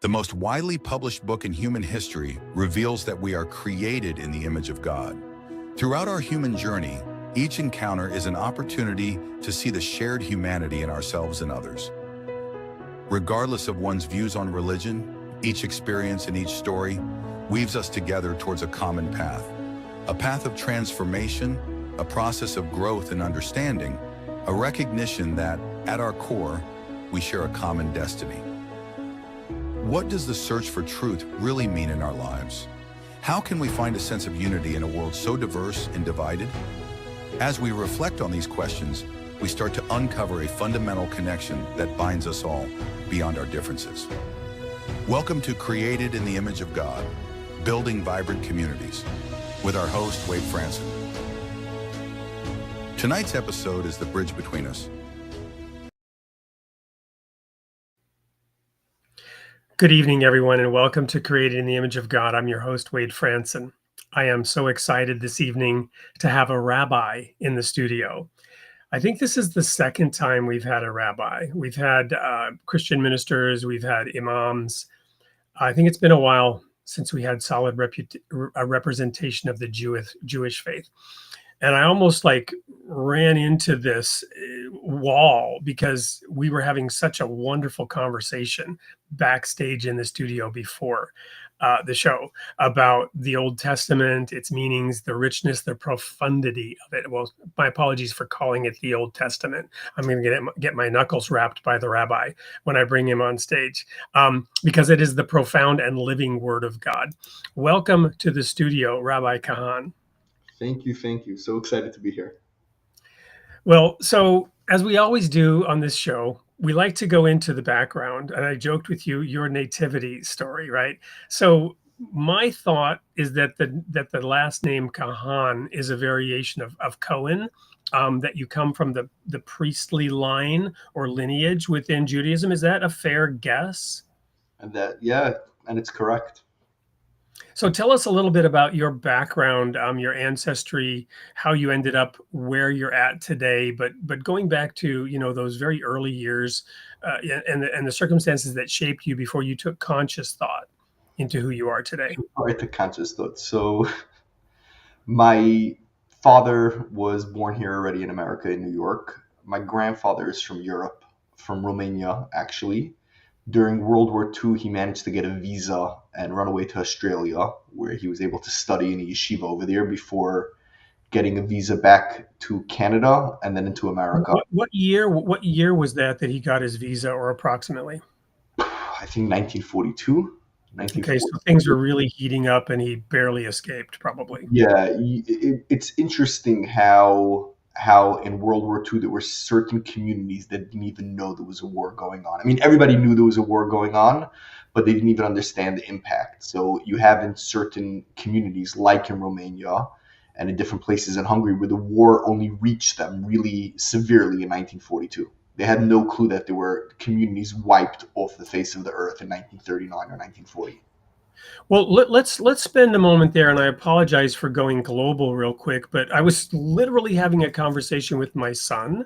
The most widely published book in human history reveals that we are created in the image of God. Throughout our human journey, each encounter is an opportunity to see the shared humanity in ourselves and others. Regardless of one's views on religion, each experience and each story weaves us together towards a common path. A path of transformation, a process of growth and understanding, a recognition that, at our core, we share a common destiny. What does the search for truth really mean in our lives? How can we find a sense of unity in a world so diverse and divided? As we reflect on these questions, we start to uncover a fundamental connection that binds us all beyond our differences. Welcome to Created in the Image of God, Building Vibrant Communities, with our host, Wade Franson. Tonight's episode is The Bridge Between Us. Good evening, everyone, and welcome to Created in the Image of God. I'm your host, Wade Franson. I am so excited this evening to have a rabbi in the studio. I think this is the second time we've had a rabbi. We've had Christian ministers, we've had imams. I think it's been a while since we had solid representation of the Jewish faith. And I almost ran into this wall because we were having such a wonderful conversation backstage in the studio before the show about the Old Testament, its meanings, the richness, the profundity of it. Well, my apologies for calling it the Old Testament. I'm going to get my knuckles rapped by the rabbi when I bring him on stage because it is the profound and living Word of God. Welcome to the studio, Rabbi Kahan. Thank you. So excited to be here. Well, so as we always do on this show, we like to go into the background. And I joked with you, your nativity story, right? So my thought is that the last name Kahan is a variation of Cohen, that you come from the priestly line or lineage within Judaism. Is that a fair guess? And it's correct. So tell us a little bit about your background, your ancestry, how you ended up where you're at today, but going back to, those very early years and the circumstances that shaped you before you took conscious thought into who you are today. I took conscious thought. So my father was born here already in America, in New York. My grandfather is from Europe, from Romania, actually. During World War II, he managed to get a visa and run away to Australia, where he was able to study in a yeshiva over there before getting a visa back to Canada and then into America. What year was that he got his visa, or approximately? I think 1942. Okay, so things were really heating up and he barely escaped, probably. Yeah, it's interesting how in World War II there were certain communities that didn't even know there was a war going on. I mean, everybody knew there was a war going on, but they didn't even understand the impact. So you have in certain communities, like in Romania and in different places in Hungary, where the war only reached them really severely in 1942. They had no clue that there were communities wiped off the face of the earth in 1939 or 1940. Well, let's spend a moment there, and I apologize for going global real quick, but I was literally having a conversation with my son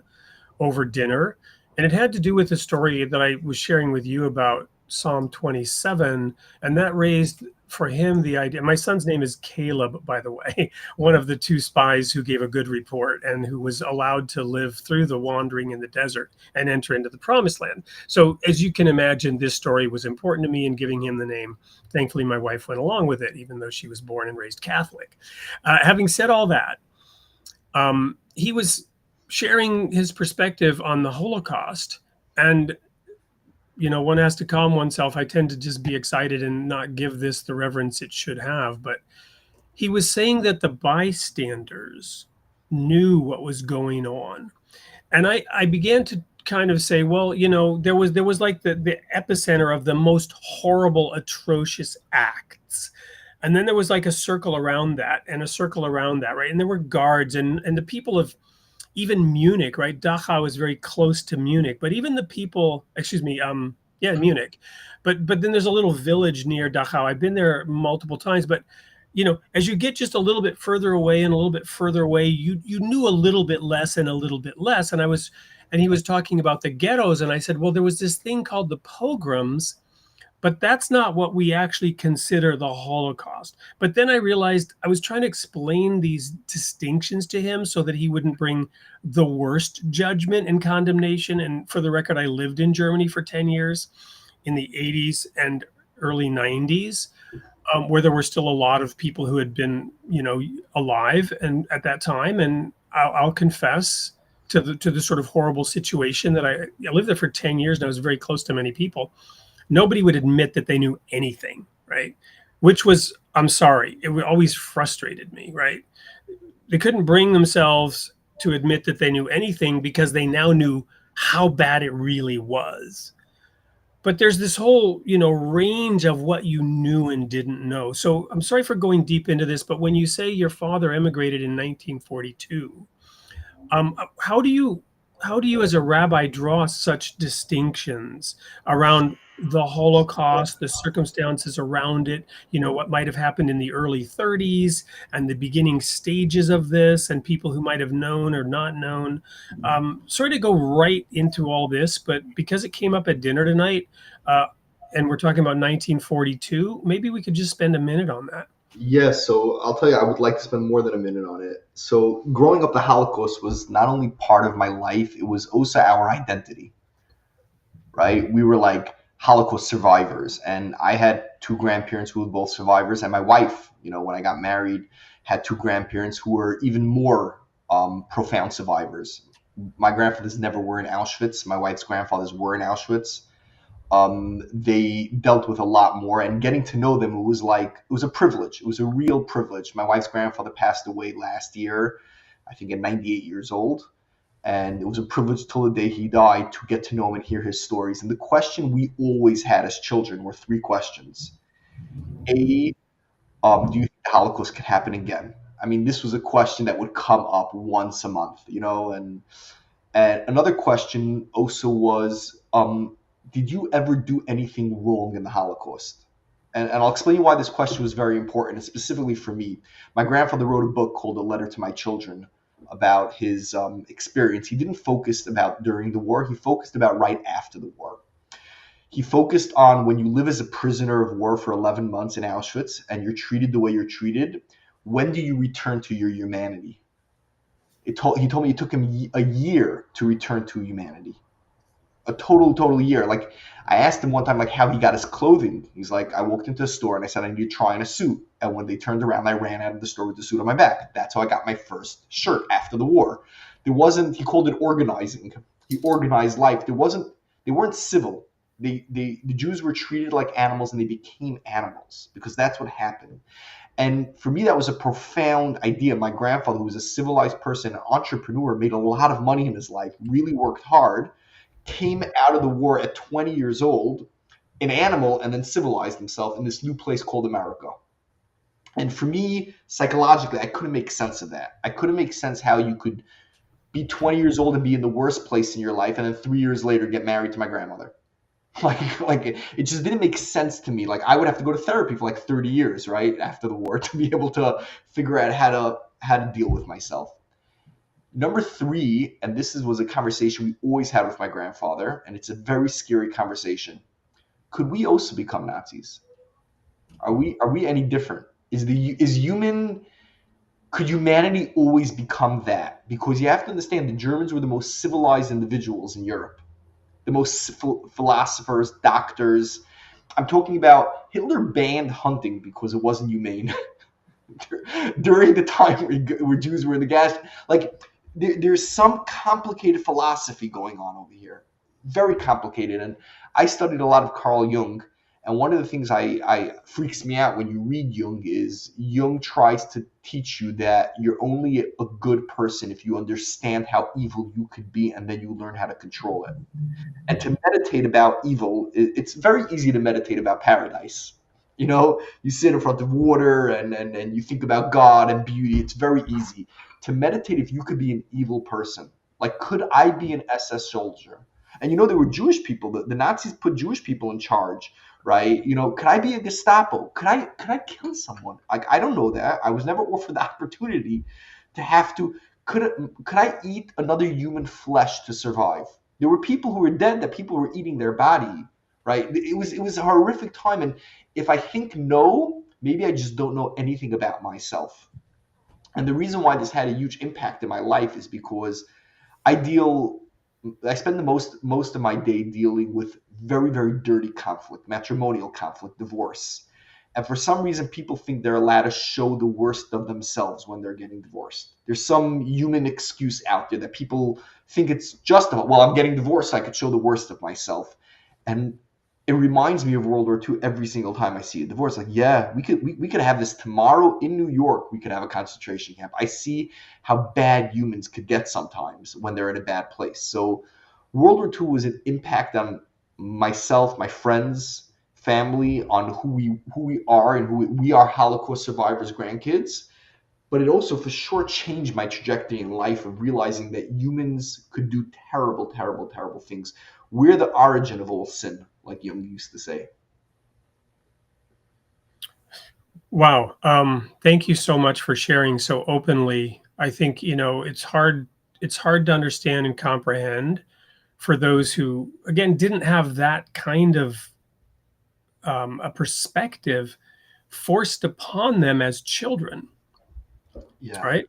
over dinner, and it had to do with a story that I was sharing with you about Psalm 27, and that raised for him the idea. My son's name is Caleb, by the way, one of the two spies who gave a good report and who was allowed to live through the wandering in the desert and enter into the promised land. So as you can imagine, this story was important to me in giving him the name. Thankfully, my wife went along with it, even though she was born and raised Catholic. Having said all that, he was sharing his perspective on the Holocaust, and one has to calm oneself. I tend to just be excited and not give this the reverence it should have. But he was saying that the bystanders knew what was going on. And I began to kind of say, well, there was like the epicenter of the most horrible, atrocious acts. And then there was like a circle around that and a circle around that, right? And there were guards and the people of even Munich, right? Dachau is very close to Munich, but even the people, Munich. But then there's a little village near Dachau. I've been there multiple times, but as you get just a little bit further away and a little bit further away, you knew a little bit less and a little bit less. And he was talking about the ghettos, and I said, well, there was this thing called the pogroms But that's not what we actually consider the Holocaust. But then I realized I was trying to explain these distinctions to him so that he wouldn't bring the worst judgment and condemnation. And for the record, I lived in Germany for 10 years in the 80s and early 90s, where there were still a lot of people who had been, alive and at that time. And I'll confess to the sort of horrible situation that I lived there for 10 years and I was very close to many people. Nobody would admit that they knew anything, right? Which was, I'm sorry, it always frustrated me, right? They couldn't bring themselves to admit that they knew anything because they now knew how bad it really was. But there's this whole, range of what you knew and didn't know. So I'm sorry for going deep into this, but when you say your father emigrated in 1942, how do you as a rabbi draw such distinctions around the Holocaust, the circumstances around it, what might have happened in the early 30s and the beginning stages of this and people who might have known or not known? Sorry to go right into all this, but because it came up at dinner tonight, uh, and we're talking about 1942, maybe we could just spend a minute on that. Yeah, so I'll tell you, I would like to spend more than a minute on it. So, growing up, the Holocaust was not only part of my life, it was also our identity, right? We were like Holocaust survivors. And I had two grandparents who were both survivors. And my wife, when I got married, had two grandparents who were even more profound survivors. My grandfathers never were in Auschwitz. My wife's grandfathers were in Auschwitz. They dealt with a lot more, and getting to know them, it was a privilege. It was a real privilege. My wife's grandfather passed away last year, I think at 98 years old, and it was a privilege till the day he died to get to know him and hear his stories. And the question we always had as children were three questions. A, do you think the Holocaust could happen again? I mean, this was a question that would come up once a month, and another question also was, did you ever do anything wrong in the Holocaust? And I'll explain why this question was very important, and specifically for me. My grandfather wrote a book called A Letter to My Children about his experience. He didn't focus about during the war. He focused about right after the war. He focused on when you live as a prisoner of war for 11 months in Auschwitz and you're treated the way you're treated, when do you return to your humanity? He told me it took him a year to return to humanity. A total year. Like, I asked him one time, like, how he got his clothing. He's like, I walked into a store and I said I need to try on a suit. And when they turned around, I ran out of the store with the suit on my back. That's how I got my first shirt after the war. He called it organizing. He organized life. They weren't civil. The Jews were treated like animals and they became animals because that's what happened. And for me, that was a profound idea. My grandfather, who was a civilized person, an entrepreneur, made a lot of money in his life, really worked hard, came out of the war at 20 years old, an animal, and then civilized himself in this new place called America. And for me, psychologically, I couldn't make sense of that. I couldn't make sense how you could be 20 years old and be in the worst place in your life, and then 3 years later get married to my grandmother. It just didn't make sense to me. Like, I would have to go to therapy for like 30 years, right, after the war to be able to figure out how to deal with myself. Number three, and was a conversation we always had with my grandfather, and it's a very scary conversation. Could we also become Nazis? Are we any different? Could humanity always become that? Because you have to understand the Germans were the most civilized individuals in Europe, the most philosophers, doctors. I'm talking about Hitler banned hunting because it wasn't humane during the time where Jews were in the gas. Like, there's some complicated philosophy going on over here, very complicated. And I studied a lot of Carl Jung, and one of the things I freaks me out when you read Jung is Jung tries to teach you that you're only a good person if you understand how evil you could be, and then you learn how to control it. And to meditate about evil, it's very easy to meditate about paradise. You sit in front of water and you think about God and beauty. It's very easy to meditate if you could be an evil person. Like, could I be an SS soldier? And there were Jewish people. The Nazis put Jewish people in charge, right? Could I be a Gestapo? Could I kill someone? Like, I don't know that. I was never offered the opportunity to have to. Could I eat another human flesh to survive? There were people who were dead that people were eating their body, right? It was a horrific time, and if I think no, maybe I just don't know anything about myself. And the reason why this had a huge impact in my life is because I deal I spend the most of my day dealing with very, very dirty conflict, matrimonial conflict, divorce. And for some reason, people think they're allowed to show the worst of themselves when they're getting divorced. There's some human excuse out there that people think it's justified. Well, I'm getting divorced, so I could show the worst of myself. And it reminds me of World War II every single time I see a divorce. Like, yeah, we could have this tomorrow in New York. We could have a concentration camp. I see how bad humans could get sometimes when they're in a bad place. So World War II was an impact on myself, my friends, family, on who we are and who we are Holocaust survivors, grandkids. But it also for sure changed my trajectory in life of realizing that humans could do terrible, terrible, terrible things. We're the origin of all sin, like Jung used to say. Wow. Thank you so much for sharing so openly. I think, it's hard to understand and comprehend for those who, again, didn't have that kind of a perspective forced upon them as children, Yeah. right?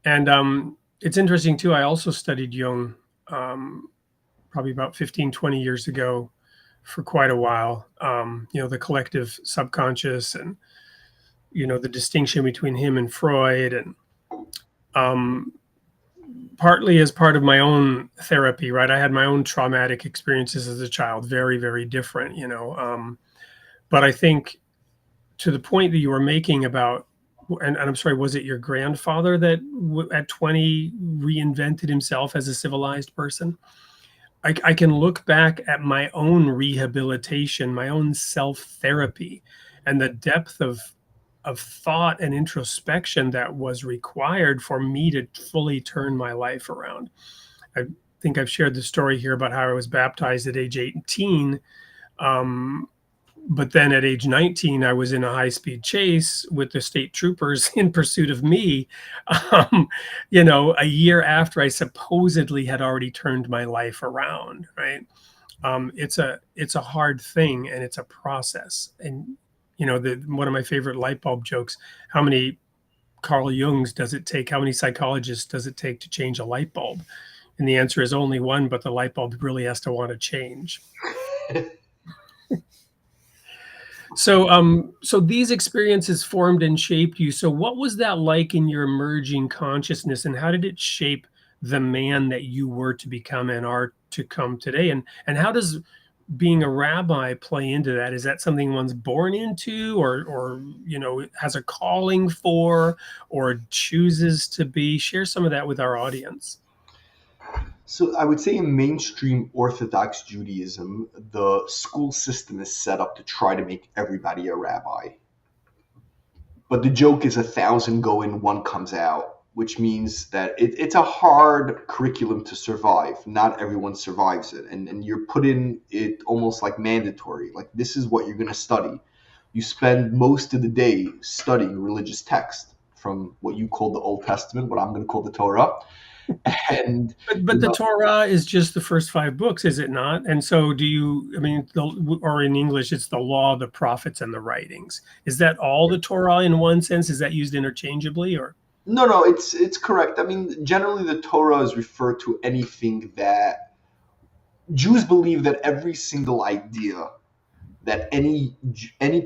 And it's interesting too. I also studied Jung um, probably about 15, 20 years ago for quite a while. The collective subconscious and, the distinction between him and Freud, and um, partly as part of my own therapy, right? I had my own traumatic experiences as a child, very, very different, but I think to the point that you were making about, and I'm sorry, was it your grandfather that at 20 reinvented himself as a civilized person? I can look back at my own rehabilitation, my own self therapy, and the depth of thought and introspection that was required for me to fully turn my life around. I think I've shared the story here about how I was baptized at age 18. Um, but then at age 19, I was in a high speed chase with the state troopers in pursuit of me, a year after I supposedly had already turned my life around, right? It's a hard thing, and it's a process. And, one of my favorite light bulb jokes, how many Carl Jungs does it take? How many psychologists does it take to change a light bulb? And the answer is only one, but the light bulb really has to want to change. So these experiences formed and shaped you. So what was that like in your emerging consciousness, and how did it shape the man that you were to become and are to come today? And how does being a rabbi play into that? Is that something one's born into, or has a calling for, or chooses to be? Share some of that with our audience. So I would say in mainstream Orthodox Judaism, the school system is set up to try to make everybody a rabbi. But the joke is 1,000 go in, one comes out, which means that it's a hard curriculum to survive. Not everyone survives it. And you're put in it almost like mandatory. Like, this is what you're going to study. You spend most of the day studying religious text from what you call the Old Testament, what I'm going to call the Torah. And But the Torah is just the first 5 books, is it not? And so or in English, it's the law, the prophets, and the writings. Is that all the Torah in one sense? Is that used interchangeably, or? no, it's correct. I mean, generally the Torah is referred to anything that Jews believe that every single idea that any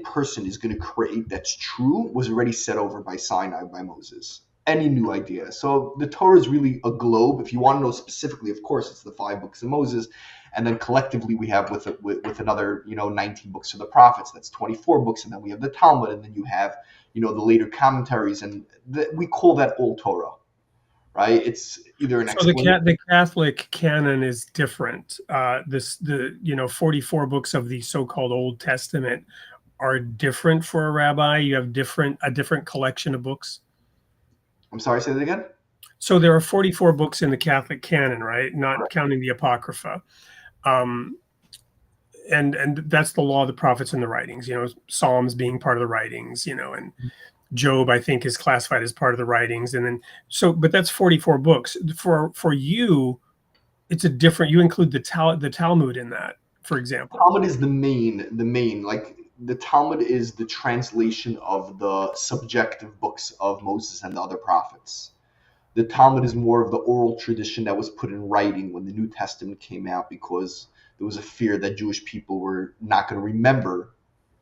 person is going to create that's true was already set over by Sinai by Moses. Any new idea. So the Torah is really a globe. If you want to know specifically, of course, it's the 5 books of Moses, and then collectively we have with another 19 books of the prophets. That's 24 books, and then we have the Talmud, and then you have the later commentaries, and we call that Old Torah, right? It's either an So explanation. the Catholic canon is different. The 44 books of the so-called Old Testament are different for a rabbi. You have a different collection of books. I'm sorry, say that again. So there are 44 books in the Catholic canon, right? Not Correct. counting the Apocrypha. Um, and that's the law, the prophets, and the writings, Psalms being part of the writings, and Job, I think, is classified as part of the writings. And then, but that's 44 books. For you, it's a different, you include the Talmud in that. for example? Talmud is the main, like the Talmud is the translation of the subjective books of Moses and the other prophets. The Talmud is more of the oral tradition that was put in writing when the New Testament came out, because there was a fear that Jewish people were not going to remember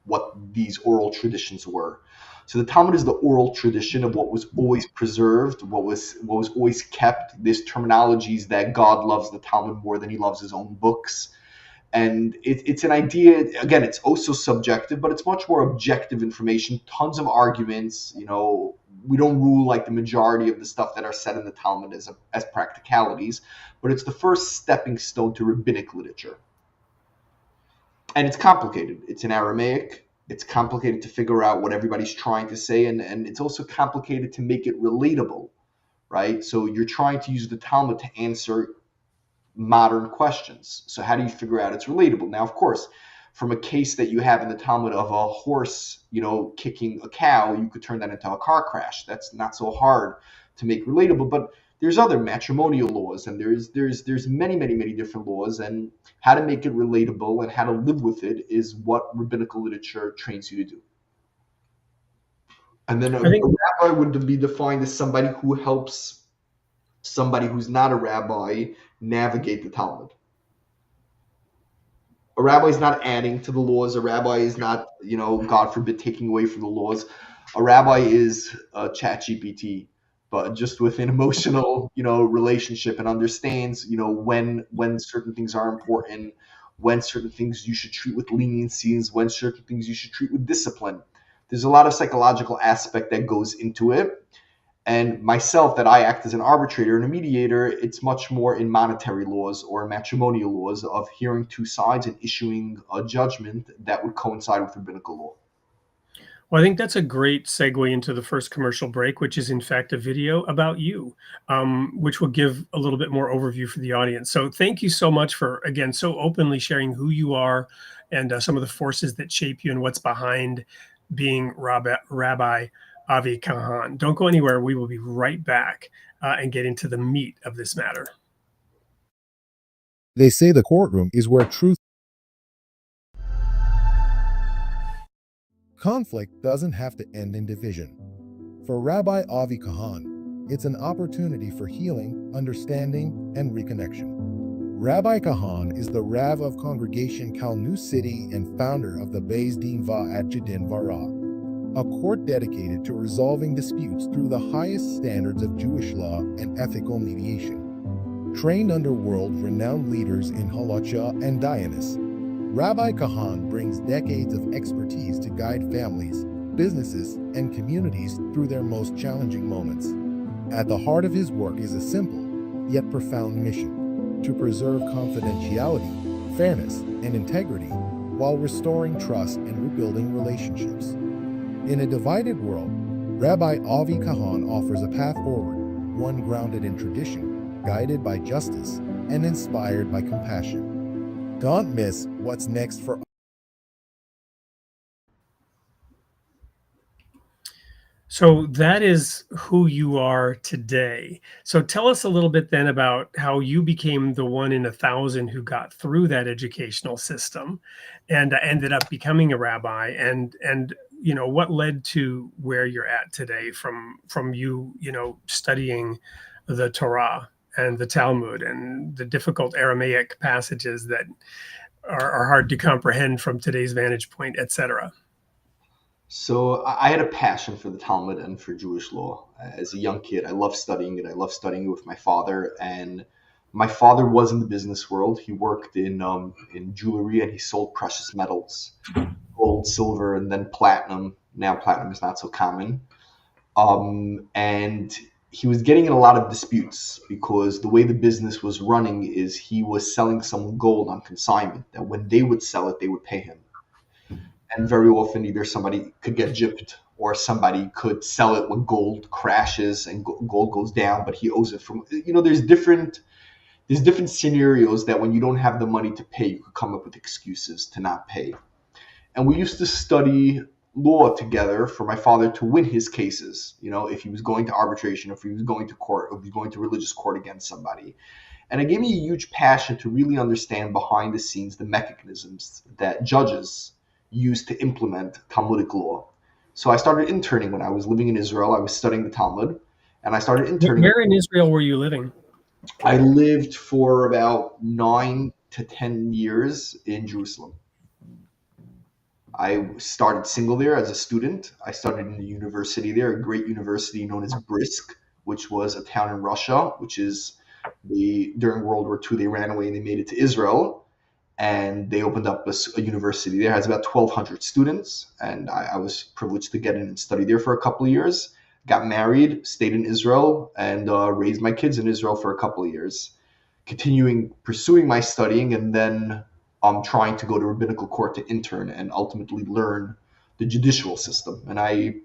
what these oral traditions were. So the Talmud is the oral tradition of what was always preserved, what was always kept. There's terminologies that God loves the Talmud more than he loves his own books. And it's an idea, again, it's also subjective, but it's much more objective information, tons of arguments. We don't rule like the majority of the stuff that are said in the Talmud as practicalities, but it's the first stepping stone to rabbinic literature. And it's complicated. It's in Aramaic. It's complicated to figure out what everybody's trying to say, and it's also complicated to make it relatable, right? So you're trying to use the Talmud to answer modern questions. So how do you figure out it's relatable? Now, of course, from a case that you have in the Talmud of a horse, kicking a cow, you could turn that into a car crash. That's not so hard to make relatable. But there's other matrimonial laws, and there's many, many, many different laws, and how to make it relatable and how to live with it is what rabbinical literature trains you to do. And then a I think rabbi would be defined as somebody who helps somebody who's not a rabbi navigate the Talmud. A rabbi is not adding to the laws. A rabbi is not, God forbid, taking away from the laws. A rabbi is ChatGPT, but just with an emotional, relationship, and understands, when certain things are important, when certain things you should treat with leniencies, when certain things you should treat with discipline. There's a lot of psychological aspect that goes into it. And myself, that I act as an arbitrator and a mediator, it's much more in monetary laws or matrimonial laws of hearing two sides and issuing a judgment that would coincide with rabbinical law. Well, I think that's a great segue into the first commercial break, which is in fact a video about you, which will give a little bit more overview for the audience. So thank you so much for, again, so openly sharing who you are and some of the forces that shape you and what's behind being Rabbi Avi Kahan. Don't go anywhere. We will be right back and get into the meat of this matter. They say the courtroom is where truth. Conflict doesn't have to end in division. For Rabbi Avi Kahan, it's an opportunity for healing, understanding, and reconnection. Rabbi Kahan is the Rav of Congregation Kalnu City and founder of the Beis Din Va'at Jedin Vara, a court dedicated to resolving disputes through the highest standards of Jewish law and ethical mediation. Trained under world-renowned leaders in halacha and dayanis, Rabbi Kahan brings decades of expertise to guide families, businesses, and communities through their most challenging moments. At the heart of his work is a simple, yet profound mission: to preserve confidentiality, fairness, and integrity while restoring trust and rebuilding relationships. In a divided world, Rabbi Avi Kahan offers a path forward, one grounded in tradition, guided by justice, and inspired by compassion. Don't miss what's next for. So that is who you are today. So tell us a little bit then about how you became the one in 1,000 who got through that educational system and ended up becoming a rabbi, and what led to where you're at today from you studying the Torah and the Talmud and the difficult Aramaic passages that are hard to comprehend from today's vantage point, etc. So I had a passion for the Talmud and for Jewish law. As a young kid, I loved studying it. I loved studying it with my father. And my father was in the business world. He worked in jewelry, and he sold precious metals, gold, silver, and then platinum. Now platinum is not so common. And he was getting in a lot of disputes because the way the business was running is he was selling some gold on consignment that when they would sell it, they would pay him. And very often either somebody could get gypped or somebody could sell it when gold crashes and gold goes down, but he owes it from, there's different scenarios that when you don't have the money to pay, you could come up with excuses to not pay. And we used to study law together for my father to win his cases, if he was going to arbitration, if he was going to court, or if he was going to religious court against somebody. And it gave me a huge passion to really understand behind the scenes the mechanisms that judges use to implement Talmudic law. So I started interning when I was living in Israel. I was studying the Talmud, and I started interning. Where in Israel were you living? I lived for about 9 to 10 years in Jerusalem. I started single there as a student. I started in the university there, a great university known as Brisk, which was a town in Russia, which is during World War II, they ran away and they made it to Israel. And they opened up a university there. It has about 1,200 students. And I was privileged to get in and study there for a couple of years. Got married, stayed in Israel, and raised my kids in Israel for a couple of years. Pursuing my studying, and then trying to go to rabbinical court to intern and ultimately learn the judicial system. And I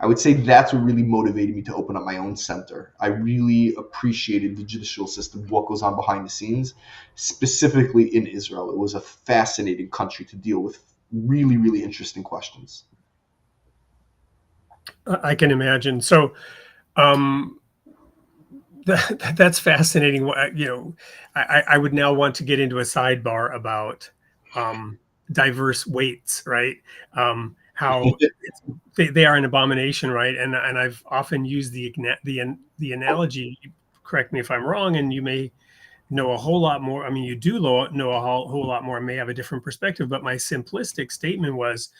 would say that's what really motivated me to open up my own center. I really appreciated the judicial system, what goes on behind the scenes, specifically in Israel. It was a fascinating country to deal with really, really interesting questions. I can imagine. So that's fascinating. You know, I would now want to get into a sidebar about diverse weights, right? How they are an abomination, right? And I've often used the analogy. Correct me if I'm wrong, and you may know a whole lot more. I mean, you do know a whole lot more and may have a different perspective. But my simplistic statement was,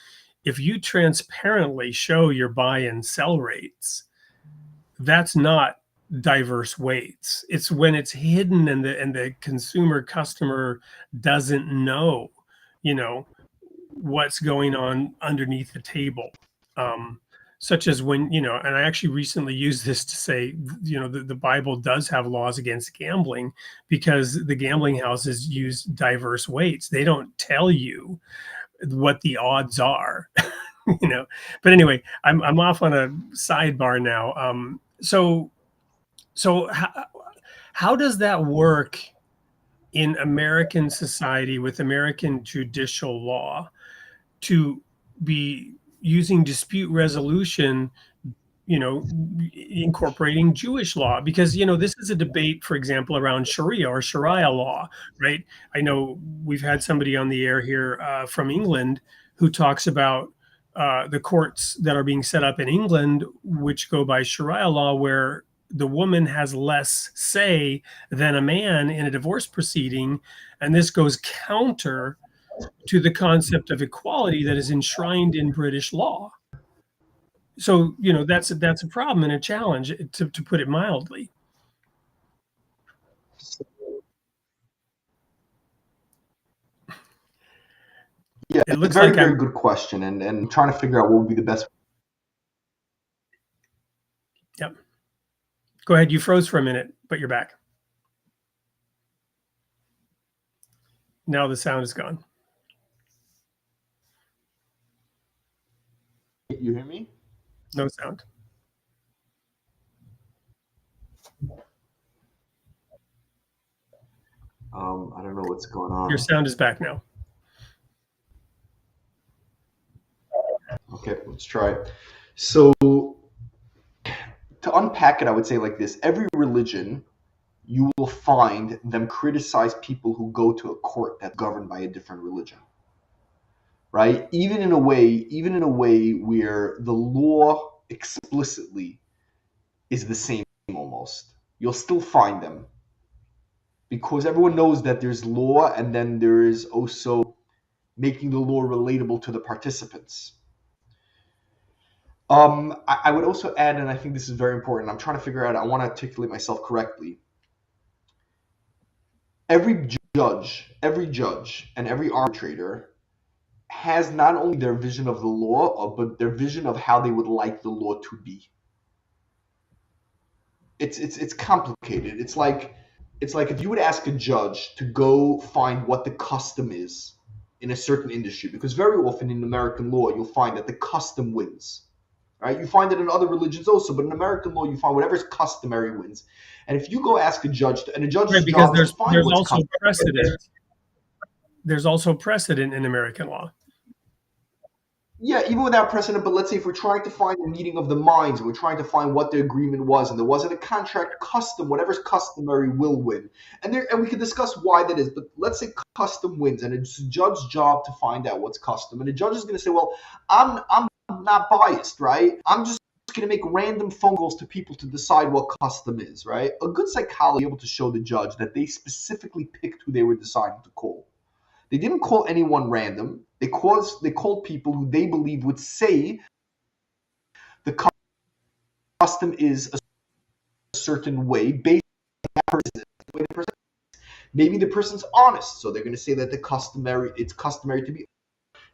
if you transparently show your buy and sell rates, that's not diverse weights. It's when it's hidden and the customer doesn't know, you know, what's going on underneath the table. Such as when, you know, and I actually recently used this to say, you know, the Bible does have laws against gambling because the gambling houses use diverse weights. They don't tell you what the odds are, you know. But anyway, I'm off on a sidebar now. So how does that work in American society with American judicial law to be using dispute resolution, you know, incorporating Jewish law? Because, you know, this is a debate, for example, around Sharia or Sharia law, right? I know we've had somebody on the air here from England who talks about the courts that are being set up in England, which go by Sharia law, where the woman has less say than a man in a divorce proceeding. And this goes counter to the concept of equality that is enshrined in British law. So, you know, that's a problem and a challenge, to put it mildly. Yeah, It it's a looks very, like very I'm good question, and trying to figure out what would be the best. Yep. Go ahead. You froze for a minute, but you're back. Now the sound is gone. You hear me? No sound. I don't know what's going on. Your sound is back now. Okay, let's try it. So to unpack it, I would say like this: every religion, you will find them criticize people who go to a court that's governed by a different religion, right? Even in a way where the law explicitly is the same almost, you'll still find them, because everyone knows that there's law, and then there is also making the law relatable to the participants. I would also add, and I think this is very important, I'm trying to figure out, I want to articulate myself correctly. Every judge, and every arbitrator has not only their vision of the law, but their vision of how they would like the law to be. It's complicated. It's like if you would ask a judge to go find what the custom is in a certain industry, because very often in American law you'll find that the custom wins. Right? You find it in other religions also, but in American law you find whatever's customary wins. And if you go ask a judge, and a judge's job is to find what's also customary. precedent. There's also precedent in American law. Yeah, even without precedent, but let's say if we're trying to find the meeting of the minds and we're trying to find what the agreement was and there wasn't a contract, custom, whatever's customary will win. And we can discuss why that is, but let's say custom wins and it's the judge's job to find out what's custom. And the judge is going to say, well, I'm not biased, right? I'm just going to make random phone calls to people to decide what custom is, right? A good psychologist is able to show the judge that they specifically picked who they were deciding to call. They didn't call anyone random. They called people who they believe would say the custom is a certain way based on the way the person. Maybe the person's honest, so they're going to say that it's customary to be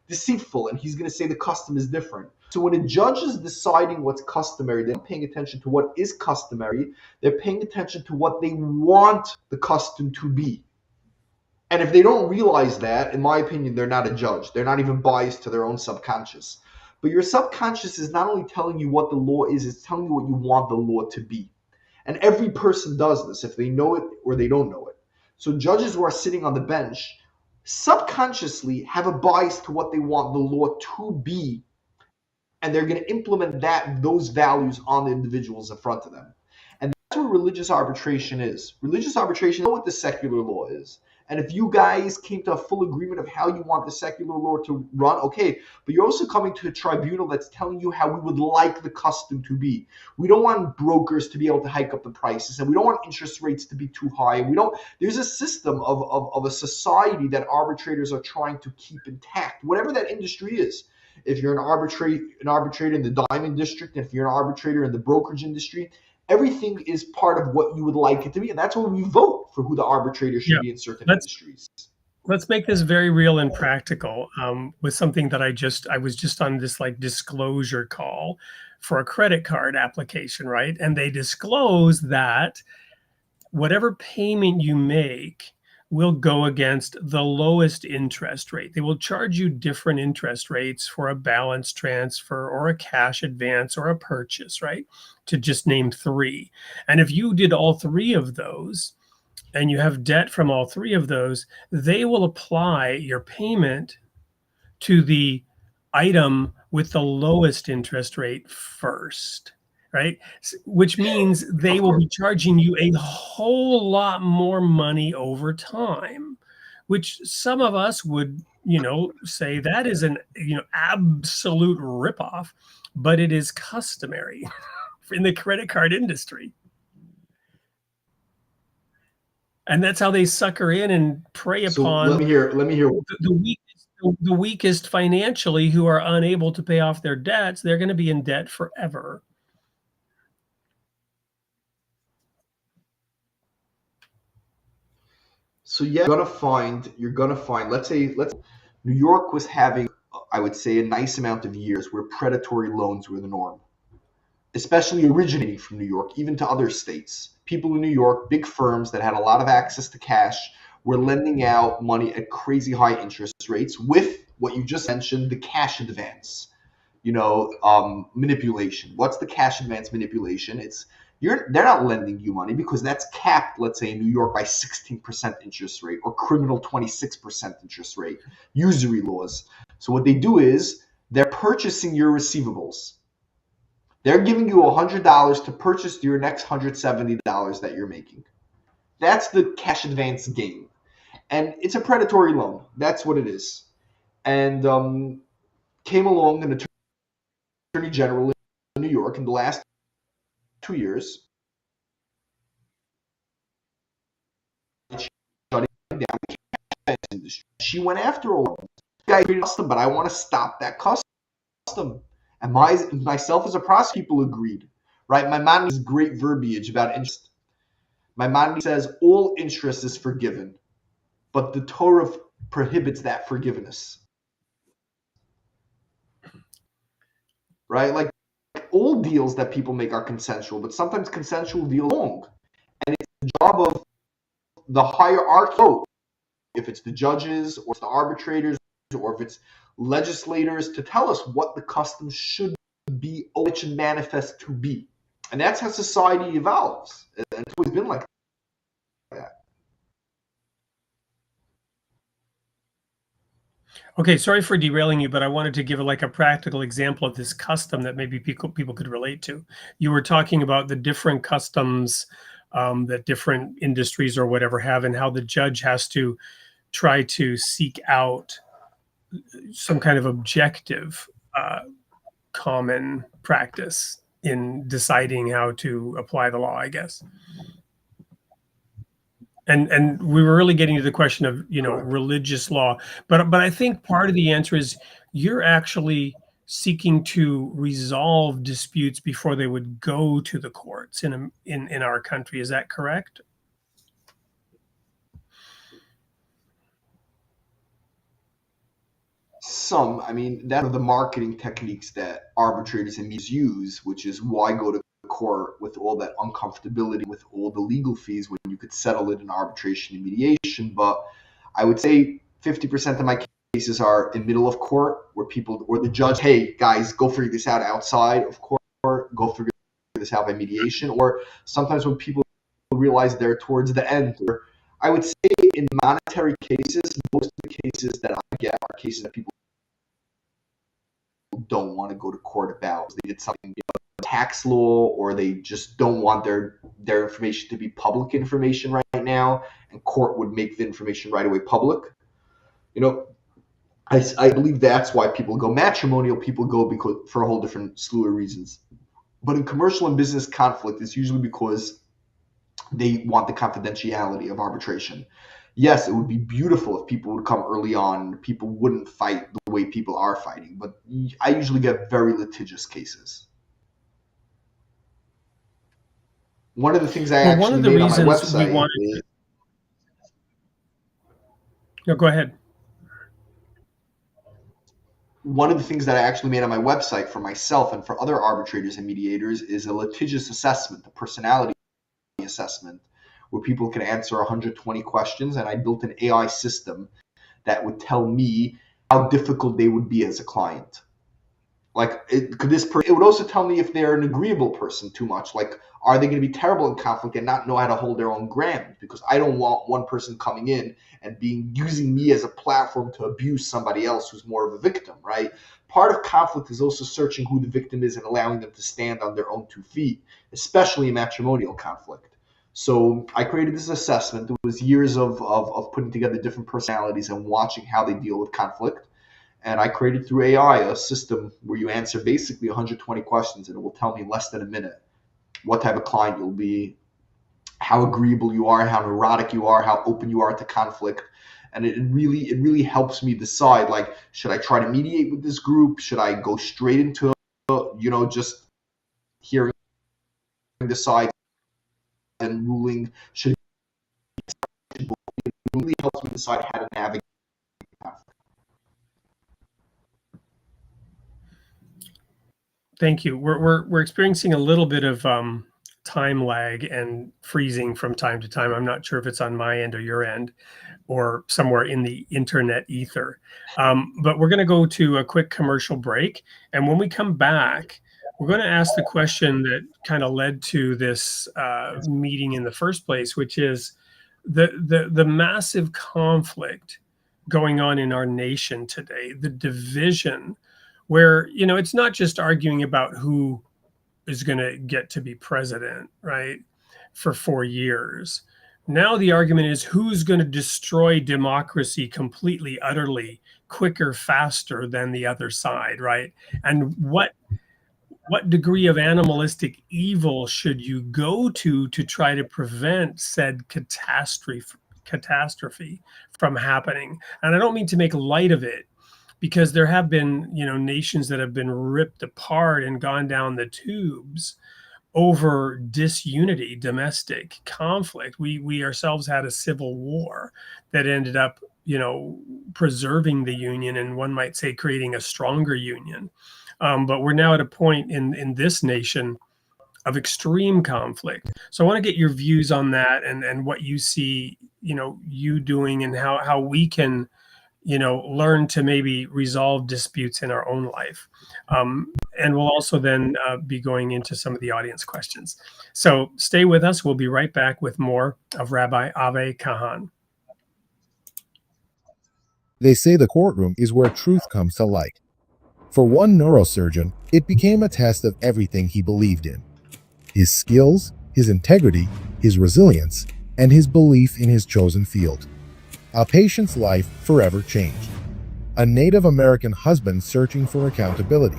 deceitful, and he's going to say the custom is different. So when a judge is deciding what's customary, they're not paying attention to what is customary. They're paying attention to what they want the custom to be. And if they don't realize that, in my opinion, they're not a judge. They're not even biased to their own subconscious. But your subconscious is not only telling you what the law is, it's telling you what you want the law to be. And every person does this, if they know it or they don't know it. So judges who are sitting on the bench subconsciously have a bias to what they want the law to be, and they're going to implement those values on the individuals in front of them. And that's what religious arbitration is. Religious arbitration is what the secular law is. And if you guys came to a full agreement of how you want the secular law to run, okay, but you're also coming to a tribunal that's telling you how we would like the custom to be. We don't want brokers to be able to hike up the prices, and we don't want interest rates to be too high. And there's a system of a society that arbitrators are trying to keep intact, whatever that industry is. If you're an arbitrator in the diamond district, if you're an arbitrator in the brokerage industry, everything is part of what you would like it to be. And that's when we vote for who the arbitrator should be in certain industries. Let's make this very real and practical with something that I was just on this like disclosure call for a credit card application, right? And they disclose that whatever payment you make will go against the lowest interest rate. They will charge you different interest rates for a balance transfer or a cash advance or a purchase, right? To just name three. And if you did all three of those and you have debt from all three of those, they will apply your payment to the item with the lowest interest rate first. Right? Which means they will be charging you a whole lot more money over time, which some of us would, say that is an, absolute ripoff, but it is customary in the credit card industry. And that's how they sucker in and prey upon let me hear the weakest financially who are unable to pay off their debts. They're going to be in debt forever. So yeah, you're gonna find. Let's say New York was having, I would say, a nice amount of years where predatory loans were the norm, especially originating from New York, even to other states. People in New York, big firms that had a lot of access to cash, were lending out money at crazy high interest rates with what you just mentioned, the cash advance. Manipulation. What's the cash advance manipulation? They're not lending you money because that's capped, let's say in New York, by 16% interest rate or criminal 26% interest rate, usury laws. So what they do is they're purchasing your receivables. They're giving you $100 to purchase your next $170 that you're making. That's the cash advance game. And it's a predatory loan. That's what it is. And came along an attorney general in New York in the last 2 years, shutting down the cash industry. She went after all of them. I created custom, but I want to stop that custom. And myself as a prosecutor, people agreed. Right? My man has great verbiage about interest. My man says all interest is forgiven, but the Torah prohibits that forgiveness. Right? Like all deals that people make are consensual, but sometimes consensual deals are wrong. And it's the job of the hierarchy, if it's the judges or it's the arbitrators or if it's legislators, to tell us what the custom should be or it should manifest to be. And that's how society evolves. And it's always been like that. Okay, sorry for derailing you, but I wanted to give like a practical example of this custom that maybe people could relate to. You were talking about the different customs that different industries or whatever have, and how the judge has to try to seek out some kind of objective uh, common practice in deciding how to apply the law, I guess. And we were really getting to the question of, Correct. religious law, but I think part of the answer is you're actually seeking to resolve disputes before they would go to the courts in our country. Is that correct? Some, I mean, that's one of the marketing techniques that arbitrators and mediators use, which is why go to court with all that uncomfortability, with all the legal fees, when you could settle it in arbitration and mediation. But I would say 50% of my cases are in middle of court, where people or the judge, hey guys, go figure this out outside of court, go figure this out by mediation, or sometimes when people realize they're towards the end. Or I would say in monetary cases, most of the cases that I get are cases that people don't want to go to court about. They did something, tax law, or they just don't want their information to be public information right now, and court would make the information right away public. You know, I believe that's why people go. Matrimonial people go because for a whole different slew of reasons. But in commercial and business conflict, it's usually because they want the confidentiality of arbitration. Yes, it would be beautiful if people would come early on, people wouldn't fight the way people are fighting, but I usually get very litigious cases. One of the things I Well, one actually of the made on my reasons we website wanted is to, no, go ahead. one of the things that I actually made on my website for myself and for other arbitrators and mediators is a litigious assessment, a personality assessment, where people can answer 120 questions, and I built an AI system that would tell me how difficult they would be as a client. Like, it would also tell me if they're an agreeable person too much. Like, are they going to be terrible in conflict and not know how to hold their own ground? Because I don't want one person coming in and using me as a platform to abuse somebody else who's more of a victim, right? Part of conflict is also searching who the victim is and allowing them to stand on their own 2 feet, especially in matrimonial conflict. So I created this assessment. It was years of putting together different personalities and watching how they deal with conflict. And I created through AI a system where you answer basically 120 questions, and it will tell me in less than a minute what type of client you'll be, how agreeable you are, how neurotic you are, how open you are to conflict. And it really helps me decide, like, should I try to mediate with this group? Should I go straight into, just hearing the sides and ruling? It really helps me decide how to navigate. Thank you. We're experiencing a little bit of time lag and freezing from time to time. I'm not sure if it's on my end or your end, or somewhere in the internet ether. But we're going to go to a quick commercial break, and when we come back, we're going to ask the question that kind of led to this meeting in the first place, which is the massive conflict going on in our nation today, the division, where it's not just arguing about who is going to get to be president, right, for 4 years. Now the argument is who's going to destroy democracy completely, utterly, quicker, faster than the other side, right? And what degree of animalistic evil should you go to try to prevent said catastrophe from happening? And I don't mean to make light of it, because there have been, nations that have been ripped apart and gone down the tubes over disunity, domestic conflict. We ourselves had a civil war that ended up, preserving the union, and one might say creating a stronger union. But we're now at a point in this nation of extreme conflict. So I want to get your views on that, and what you see, you doing, and how we can, learn to maybe resolve disputes in our own life. And we'll also then be going into some of the audience questions. So stay with us. We'll be right back with more of Rabbi Avi Kahan. They say the courtroom is where truth comes to light. For one neurosurgeon, it became a test of everything he believed in: his skills, his integrity, his resilience, and his belief in his chosen field. A patient's life forever changed. A Native American husband searching for accountability.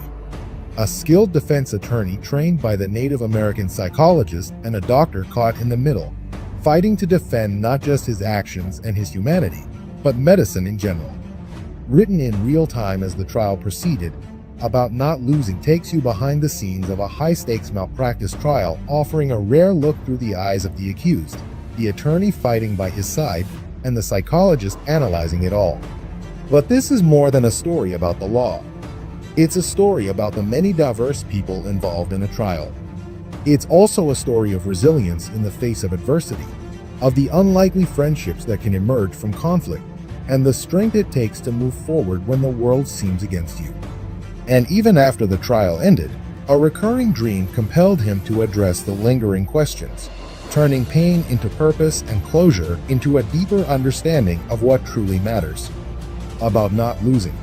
A skilled defense attorney trained by the Native American psychologist, and a doctor caught in the middle, fighting to defend not just his actions and his humanity, but medicine in general. Written in real time as the trial proceeded, About Not Losing takes you behind the scenes of a high-stakes malpractice trial, offering a rare look through the eyes of the accused, the attorney fighting by his side, and the psychologist analyzing it all. But this is more than a story about the law. It's a story about the many diverse people involved in a trial. It's also a story of resilience in the face of adversity, of the unlikely friendships that can emerge from conflict, and the strength it takes to move forward when the world seems against you. And even after the trial ended, a recurring dream compelled him to address the lingering questions, turning pain into purpose and closure into a deeper understanding of what truly matters. About Not Losing.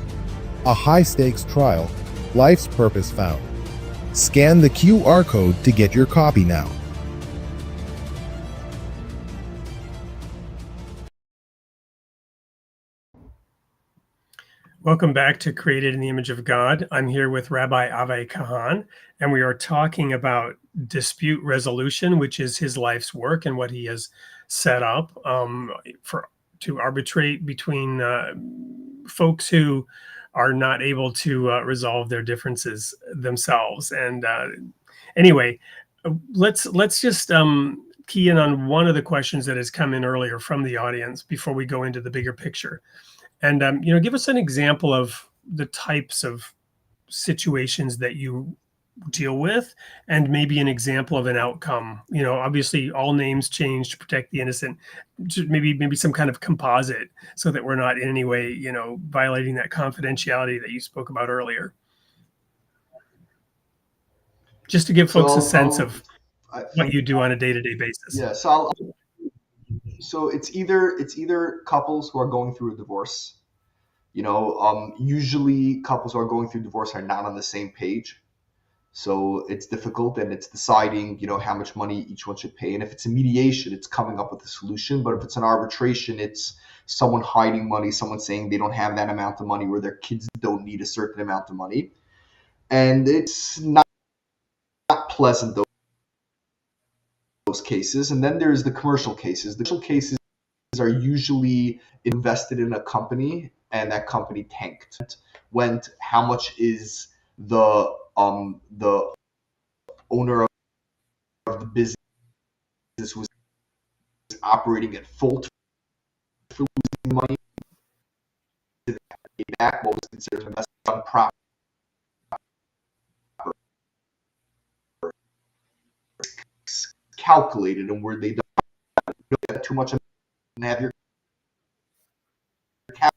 A high-stakes trial, life's purpose found. Scan the QR code to get your copy now. Welcome back to Created in the Image of God. I'm here with Rabbi Avi Kahan, and we are talking about dispute resolution, which is his life's work and what he has set up to arbitrate between folks who are not able to resolve their differences themselves. And anyway, let's just key in on one of the questions that has come in earlier from the audience before we go into the bigger picture. And give us an example of the types of situations that you deal with, and maybe an example of an outcome. Obviously, all names change to protect the innocent. Maybe some kind of composite, so that we're not in any way, violating that confidentiality that you spoke about earlier. Just to give folks a sense of what you do on a day-to-day basis. Yeah, so it's either couples who are going through a divorce. Usually couples who are going through divorce are not on the same page. So it's difficult, and it's deciding, how much money each one should pay. And if it's a mediation, it's coming up with a solution. But if it's an arbitration, it's someone hiding money, someone saying they don't have that amount of money, or their kids don't need a certain amount of money. And it's not pleasant, those cases. And then there's the commercial cases. The commercial cases are usually invested in a company, and that company tanked. How much is the owner of the business was operating at full for losing money? Did that pay back? What was considered investment on proper? Calculated, and where they don't get too much and have your capital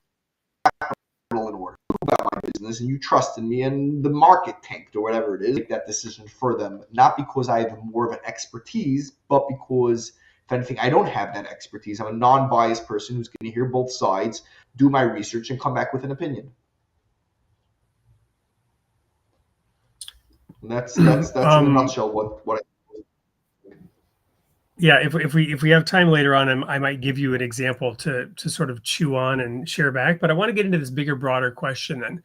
in order. About my business, and you trusted me, and the market tanked, or whatever it is. Make that decision for them, not because I have more of an expertise, but because, if anything, I don't have that expertise. I'm a non-biased person who's going to hear both sides, do my research, and come back with an opinion. And that's in a nutshell what I. Yeah, if we have time later on, I might give you an example to sort of chew on and share back. But I want to get into this bigger, broader question then.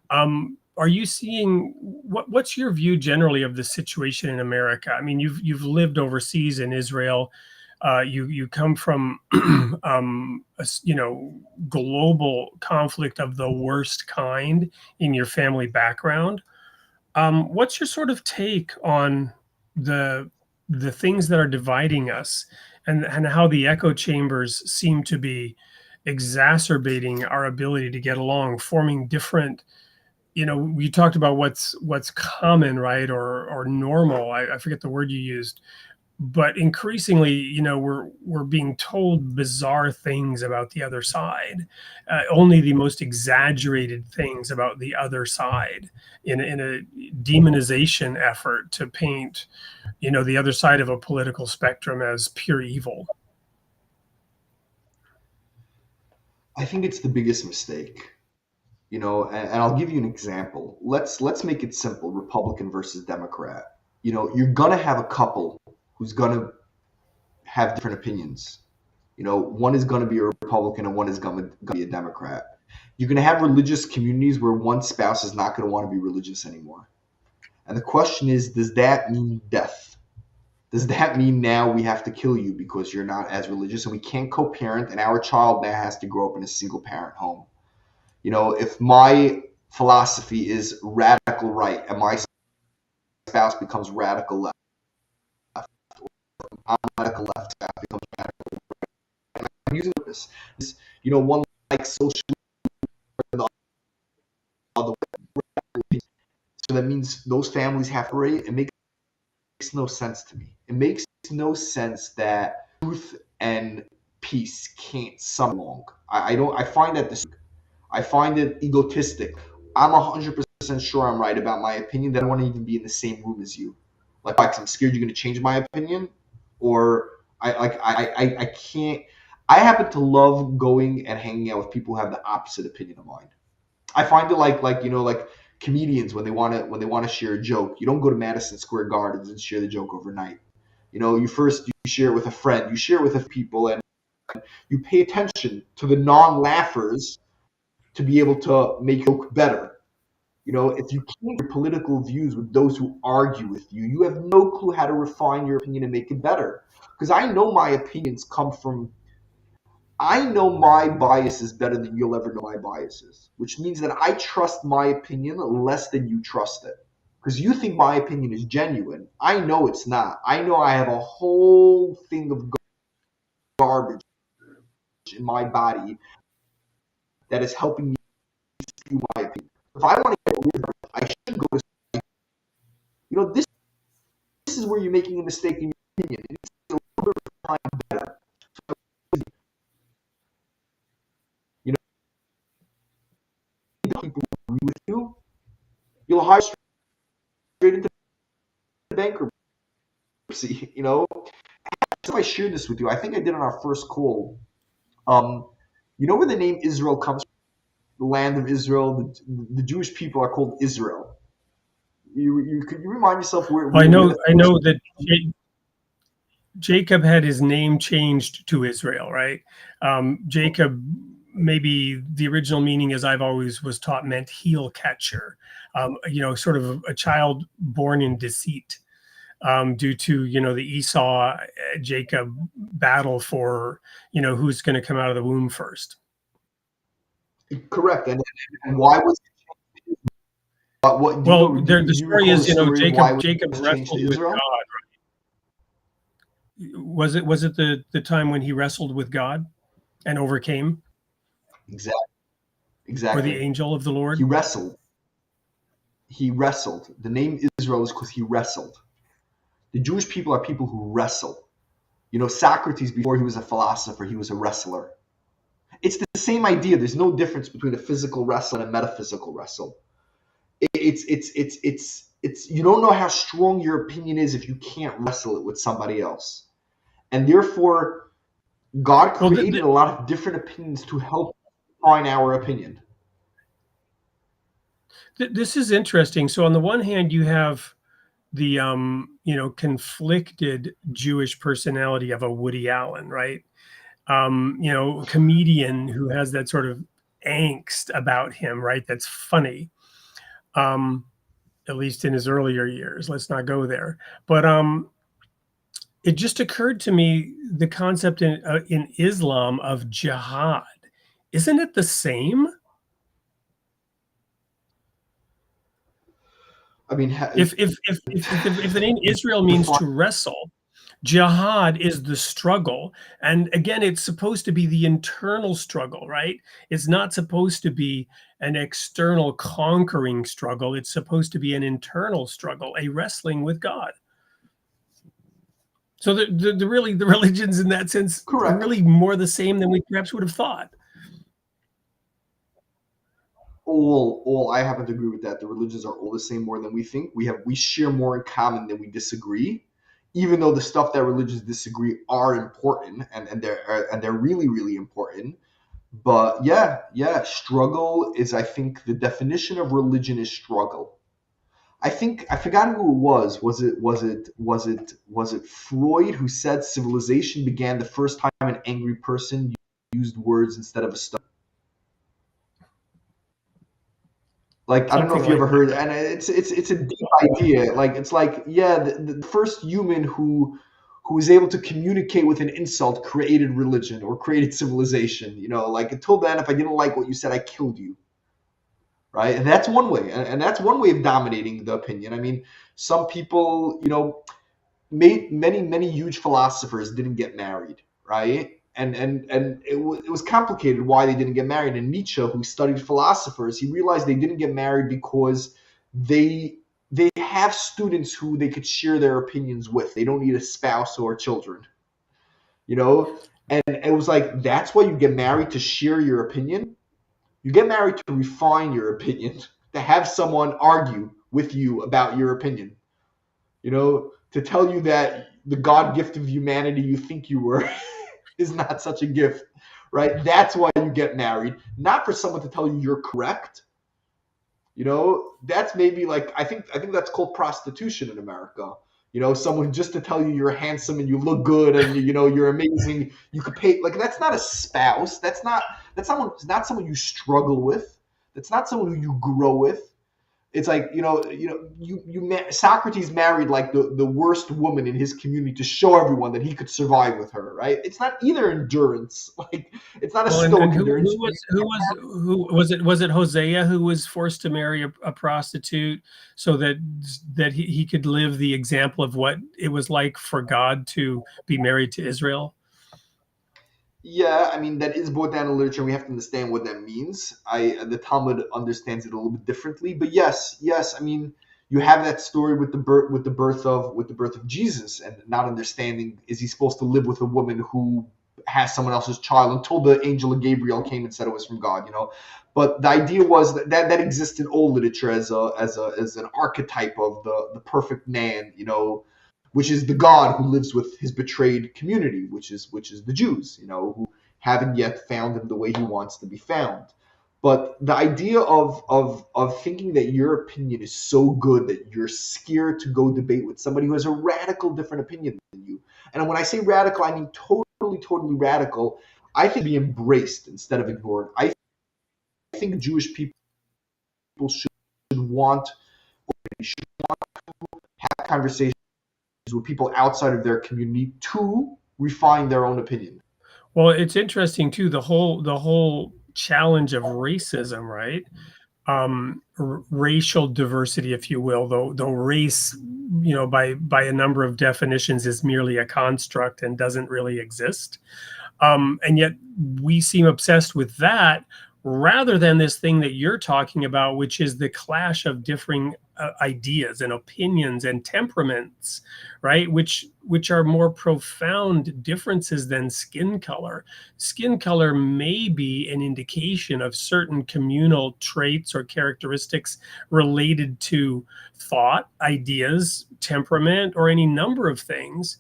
Are you seeing what's your view generally of the situation in America? I mean, you've lived overseas in Israel. You come from global conflict of the worst kind in your family background. What's your sort of take on the things that are dividing us, and how the echo chambers seem to be exacerbating our ability to get along, forming different, you talked about what's common, right? Or normal. I forget the word you used, but increasingly, we're being told bizarre things about the other side, only the most exaggerated things about the other side, in a demonization effort to paint, the other side of a political spectrum as pure evil. I think it's the biggest mistake. And I'll give you an example. Let's make it simple: Republican versus Democrat. You're gonna have a couple who's gonna have different opinions. One is gonna be a Republican and one is gonna be a Democrat. You're gonna have religious communities where one spouse is not gonna want to be religious anymore. And the question is, does that mean death? Does that mean now we have to kill you because you're not as religious and we can't co-parent and our child now has to grow up in a single parent home? If my philosophy is radical right and my spouse becomes radical left, or I'm radical left, spouse becomes radical right. I'm using this. One likes socialism, the other way. So that means those families have to separate. It makes no sense to me. It makes no sense that truth and peace can't sum along. I find that I find it egotistic. I'm 100% sure I'm right about my opinion, that I don't want to even be in the same room as you. Like, I'm scared you're going to change my opinion, or I can't. I happen to love going and hanging out with people who have the opposite opinion of mine. I find it like comedians when they want to share a joke. You don't go to Madison Square Gardens and share the joke overnight. You share it with a friend, you share it with people, and you pay attention to the non-laughers to be able to make your joke better. If you change your political views with those who argue with you, you have no clue how to refine your opinion and make it better. Because I know my opinions come from, I know my biases better than you'll ever know my biases, which means that I trust my opinion less than you trust it. Because you think my opinion is genuine. I know it's not. I know I have a whole thing of garbage in my body that is helping me spew my opinion. If I want to get rid of it, I should go to this is where you're making a mistake in your opinion. It needs to be a little bit of time better. So, people who agree with you, you'll hire straight into bankruptcy. If I shared this with you, I think I did on our first call. Where the name Israel comes from? The land of Israel. The Jewish people are called Israel. Could you remind yourself where? I know that Jacob had his name changed to Israel, right? Jacob, maybe the original meaning, as I've always was taught, meant heel catcher. Sort of a child born in deceit, due to the Esau Jacob battle for who's going to come out of the womb first. Correct. And why was it? The story is Jacob wrestled with God. Was it the time when he wrestled with God and overcame? Exactly. Or the angel of the Lord? He wrestled. The name Israel is because he wrestled. The Jewish people are people who wrestle. Socrates, before he was a philosopher, he was a wrestler. It's the same idea. There's no difference between a physical wrestle and a metaphysical wrestle. It's you don't know how strong your opinion is if you can't wrestle it with somebody else. And therefore, God created a lot of different opinions to help define our opinion. This is interesting. So on the one hand, you have the conflicted Jewish personality of a Woody Allen, right? Comedian who has that sort of angst about him, right? That's funny. At least in his earlier years. Let's not go there. But it just occurred to me the concept in Islam of jihad. Isn't it the same? I mean, if the name Israel means to wrestle, jihad is the struggle. And again, it's supposed to be the internal struggle, right? It's not supposed to be an external conquering struggle. It's supposed to be an internal struggle, a wrestling with God. So the religions in that sense are really more the same than we perhaps would have thought. All I happen to agree with that. The religions are all the same more than we think. We share more in common than we disagree. Even though the stuff that religions disagree are important and they're really, really important, But yeah, struggle is, I think, the definition of religion is struggle. I think I forgot who it was. Was it Freud who said civilization began the first time an angry person used words instead of a stone? Like, I don't know Something if you like ever heard, that. and it's a deep idea. Like, it's like, yeah, the first human who was able to communicate with an insult created religion or created civilization. Like, until then, if I didn't like what you said, I killed you, right? And that's one way, and that's one way of dominating the opinion. I mean, some people, many huge philosophers didn't get married, right? And it was complicated why they didn't get married. And Nietzsche, who studied philosophers, he realized they didn't get married because they have students who they could share their opinions with. They don't need a spouse or children, you know. And it was like, that's why you get married, to share your opinion. You get married to refine your opinion, to have someone argue with you about your opinion, to tell you that the God gift of humanity you think you were is not such a gift, right? That's why you get married, not for someone to tell you you're correct. That's maybe, like, I think that's called prostitution in America. Someone just to tell you you're handsome and you look good and you're amazing. You could pay, like, that's not a spouse. That's not someone you struggle with. That's not someone who you grow with. It's like, Socrates married, like, the worst woman in his community to show everyone that he could survive with her, right? It's not either endurance. Like, it's not a Well, and stoic who endurance. was it Hosea who was forced to marry a prostitute so that he could live the example of what it was like for God to be married to Israel? Yeah, I mean, that is brought down in literature. We have to understand what that means. The Talmud understands it a little bit differently, but yes. I mean, you have that story with the birth of Jesus, and not understanding, is he supposed to live with a woman who has someone else's child, until the angel of Gabriel came and said it was from God. But the idea was that exists in all literature as an archetype of the perfect man, which is the God who lives with his betrayed community, which is the Jews, who haven't yet found him the way he wants to be found. But the idea of thinking that your opinion is so good that you're scared to go debate with somebody who has a radical different opinion than you. And when I say radical, I mean totally radical. I think be embraced instead of ignored. I think Jewish people should want should have conversations with people outside of their community to refine their own opinion. Well, it's interesting too, the whole challenge of racism, right? Racial diversity, if you will, though race, by a number of definitions, is merely a construct and doesn't really exist. And yet we seem obsessed with that rather than this thing that you're talking about, which is the clash of differing ideas and opinions and temperaments, right? Which are more profound differences than skin color. Skin color may be an indication of certain communal traits or characteristics related to thought, ideas, temperament, or any number of things,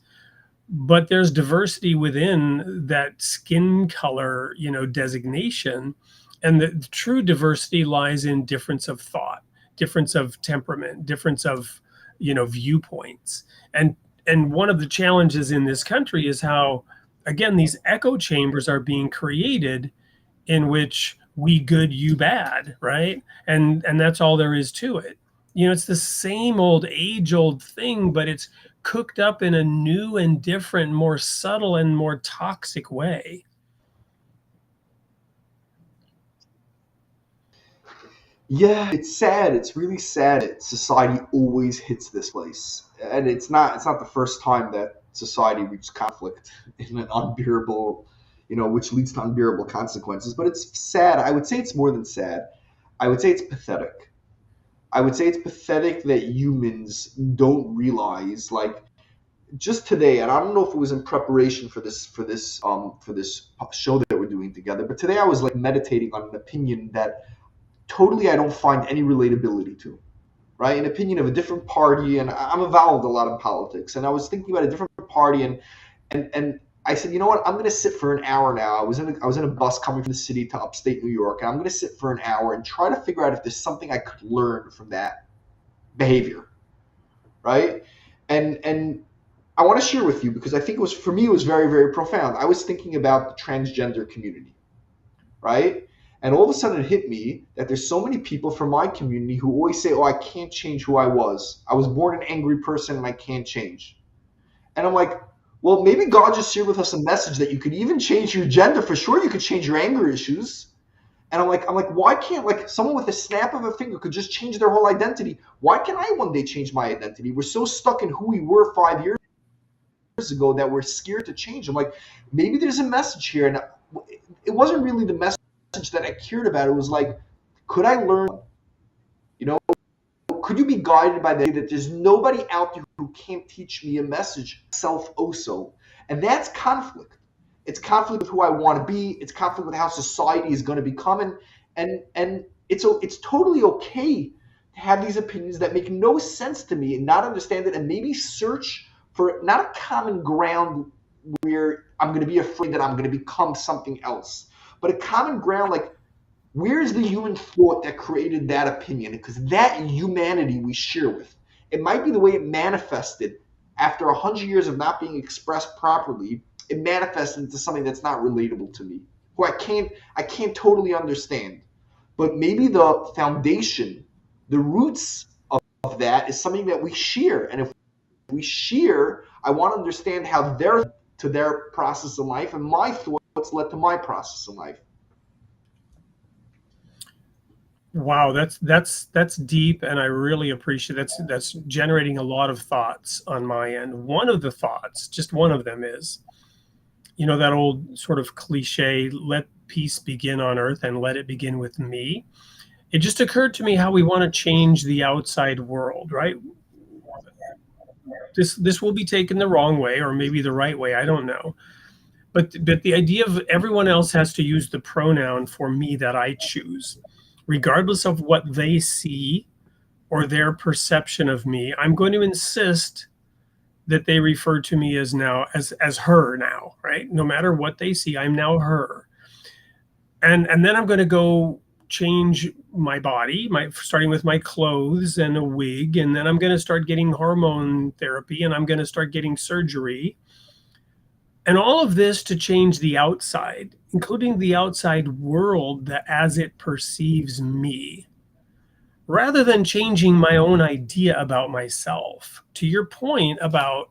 but there's diversity within that skin color, designation. And the true diversity lies in difference of thought, difference of temperament, difference of, viewpoints. And one of the challenges in this country is how, again, these echo chambers are being created in which we good, you bad, right? And that's all there is to it. It's the same old age old thing, but it's cooked up in a new and different, more subtle and more toxic way. Yeah, it's sad. It's really sad that society always hits this place, and it's not the first time that society reaches conflict in an unbearable, which leads to unbearable consequences. But it's sad. I would say it's more than sad. I would say it's pathetic. I would say it's pathetic that humans don't realize, like, just today, and I don't know if it was in preparation for this show that we're doing together, but today I was, like, meditating on an opinion that totally I don't find any relatability to, right? An opinion of a different party, and I'm involved a lot in politics, and I was thinking about a different party, and I said, you know what? I'm going to sit for an hour now. I was in a bus coming from the city to upstate New York, and I'm going to sit for an hour and try to figure out if there's something I could learn from that behavior, right? And I want to share with you because I think for me it was very, very profound. I was thinking about the transgender community, right? And all of a sudden it hit me that there's so many people from my community who always say, "Oh, I can't change who I was. I was born an angry person and I can't change." And I'm like, well, maybe God just shared with us a message that you could even change your gender. For sure, you could change your anger issues. And I'm like, why can't like someone with a snap of a finger could just change their whole identity? Why can't I one day change my identity? We're so stuck in who we were 5 years ago that we're scared to change. I'm like, maybe there's a message here. And it wasn't really the message that I cared about. It was like, could I learn? You know, could you be guided by the idea that there's nobody out there who can't teach me a message self also? And that's conflict. It's conflict with who I want to be. It's conflict with how society is going to become. And it's totally okay to have these opinions that make no sense to me and not understand it, and maybe search for not a common ground where I'm going to be afraid that I'm going to become something else, but a common ground like, where's the human thought that created that opinion? Because that humanity we share with. It might be the way it manifested after 100 years of not being expressed properly. It manifested into something that's not relatable to me, who I can't totally understand. But maybe the foundation, the roots of that is something that we share. And if we share, I want to understand how their process in life and my thoughts led to my process in life. Wow, that's deep, and I really appreciate that's generating a lot of thoughts on my end. One of the thoughts, just one of them is, that old sort of cliche, let peace begin on earth and let it begin with me. It just occurred to me how we want to change the outside world, right? This will be taken the wrong way or maybe the right way, I don't know. But the idea of everyone else has to use the pronoun for me that I choose, regardless of what they see or their perception of me. I'm going to insist that they refer to me as her now, right? No matter what they see, I'm now her. And then I'm going to go change my body, starting with my clothes and a wig, and then I'm going to start getting hormone therapy, and I'm going to start getting surgery. And all of this to change the outside, including the outside world as it perceives me, rather than changing my own idea about myself. To your point about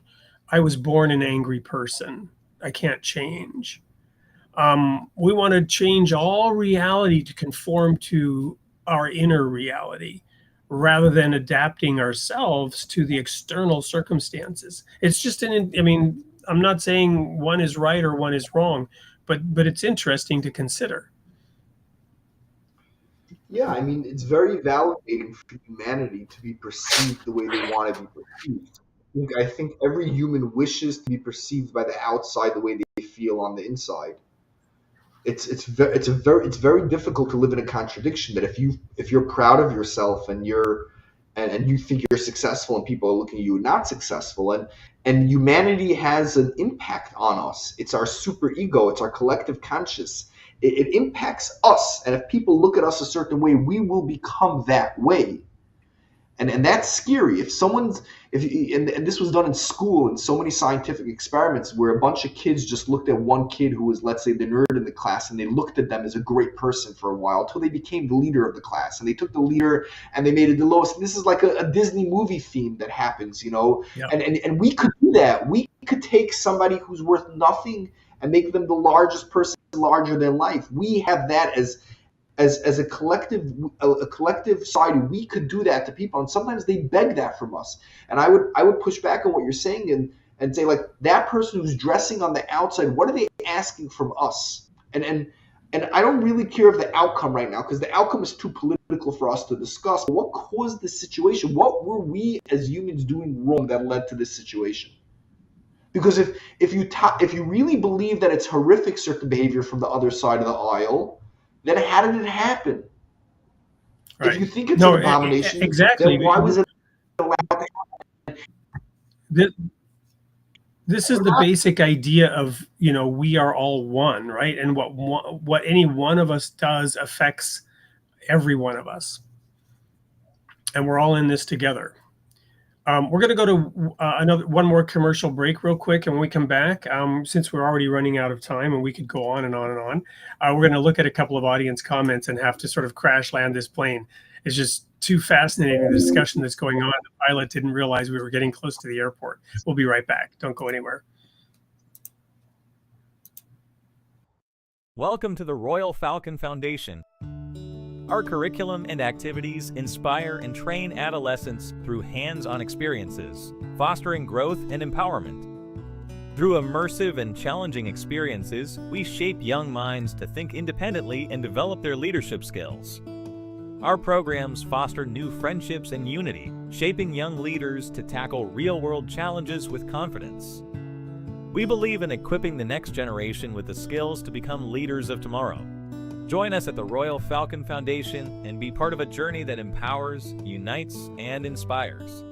I was born an angry person, I can't change. We want to change all reality to conform to our inner reality, rather than adapting ourselves to the external circumstances. It's just I'm not saying one is right or one is wrong, but it's interesting to consider. Yeah, I mean, it's very validating for humanity to be perceived the way they want to be perceived. I think every human wishes to be perceived by the outside the way they feel on the inside. It's very difficult to live in a contradiction that if you're proud of yourself and you think you're successful and people are looking at you not successful, and humanity has an impact on us. It's our super ego, it's our collective conscious. It impacts us, and if people look at us a certain way, we will become that way. And that's scary. And this was done in school in so many scientific experiments where a bunch of kids just looked at one kid who was, let's say, the nerd in the class, and they looked at them as a great person for a while until they became the leader of the class. And they took the leader and they made it the lowest. And this is like a Disney movie theme that happens, Yeah. And we could do that. We could take somebody who's worth nothing and make them the largest person, larger than life. We have that as a collective society. We could do that to people, and sometimes they beg that from us. And I would push back on what you're saying and say, like, that person who's dressing on the outside, what are they asking from us? And I don't really care of the outcome right now, because the outcome is too political for us to discuss. But what caused this situation? What were we as humans doing wrong that led to this situation? Because if you really believe that it's horrific certain behavior from the other side of the aisle, then how did it happen? Right. If you think it's an abomination, exactly. then why was it allowed to happen? this is the basic idea of, we are all one, right? And what any one of us does affects every one of us, and we're all in this together. We're going to go to one more commercial break real quick, and when we come back, since we're already running out of time and we could go on and on and on, we're going to look at a couple of audience comments and have to sort of crash land this plane. It's just too fascinating, the discussion that's going on. The pilot didn't realize we were getting close to the airport. We'll be right back. Don't go anywhere. Welcome to the Royal Falcon Foundation. Our curriculum and activities inspire and train adolescents through hands-on experiences, fostering growth and empowerment. Through immersive and challenging experiences, we shape young minds to think independently and develop their leadership skills. Our programs foster new friendships and unity, shaping young leaders to tackle real-world challenges with confidence. We believe in equipping the next generation with the skills to become leaders of tomorrow. Join us at the Royal Falcon Foundation and be part of a journey that empowers, unites, and inspires.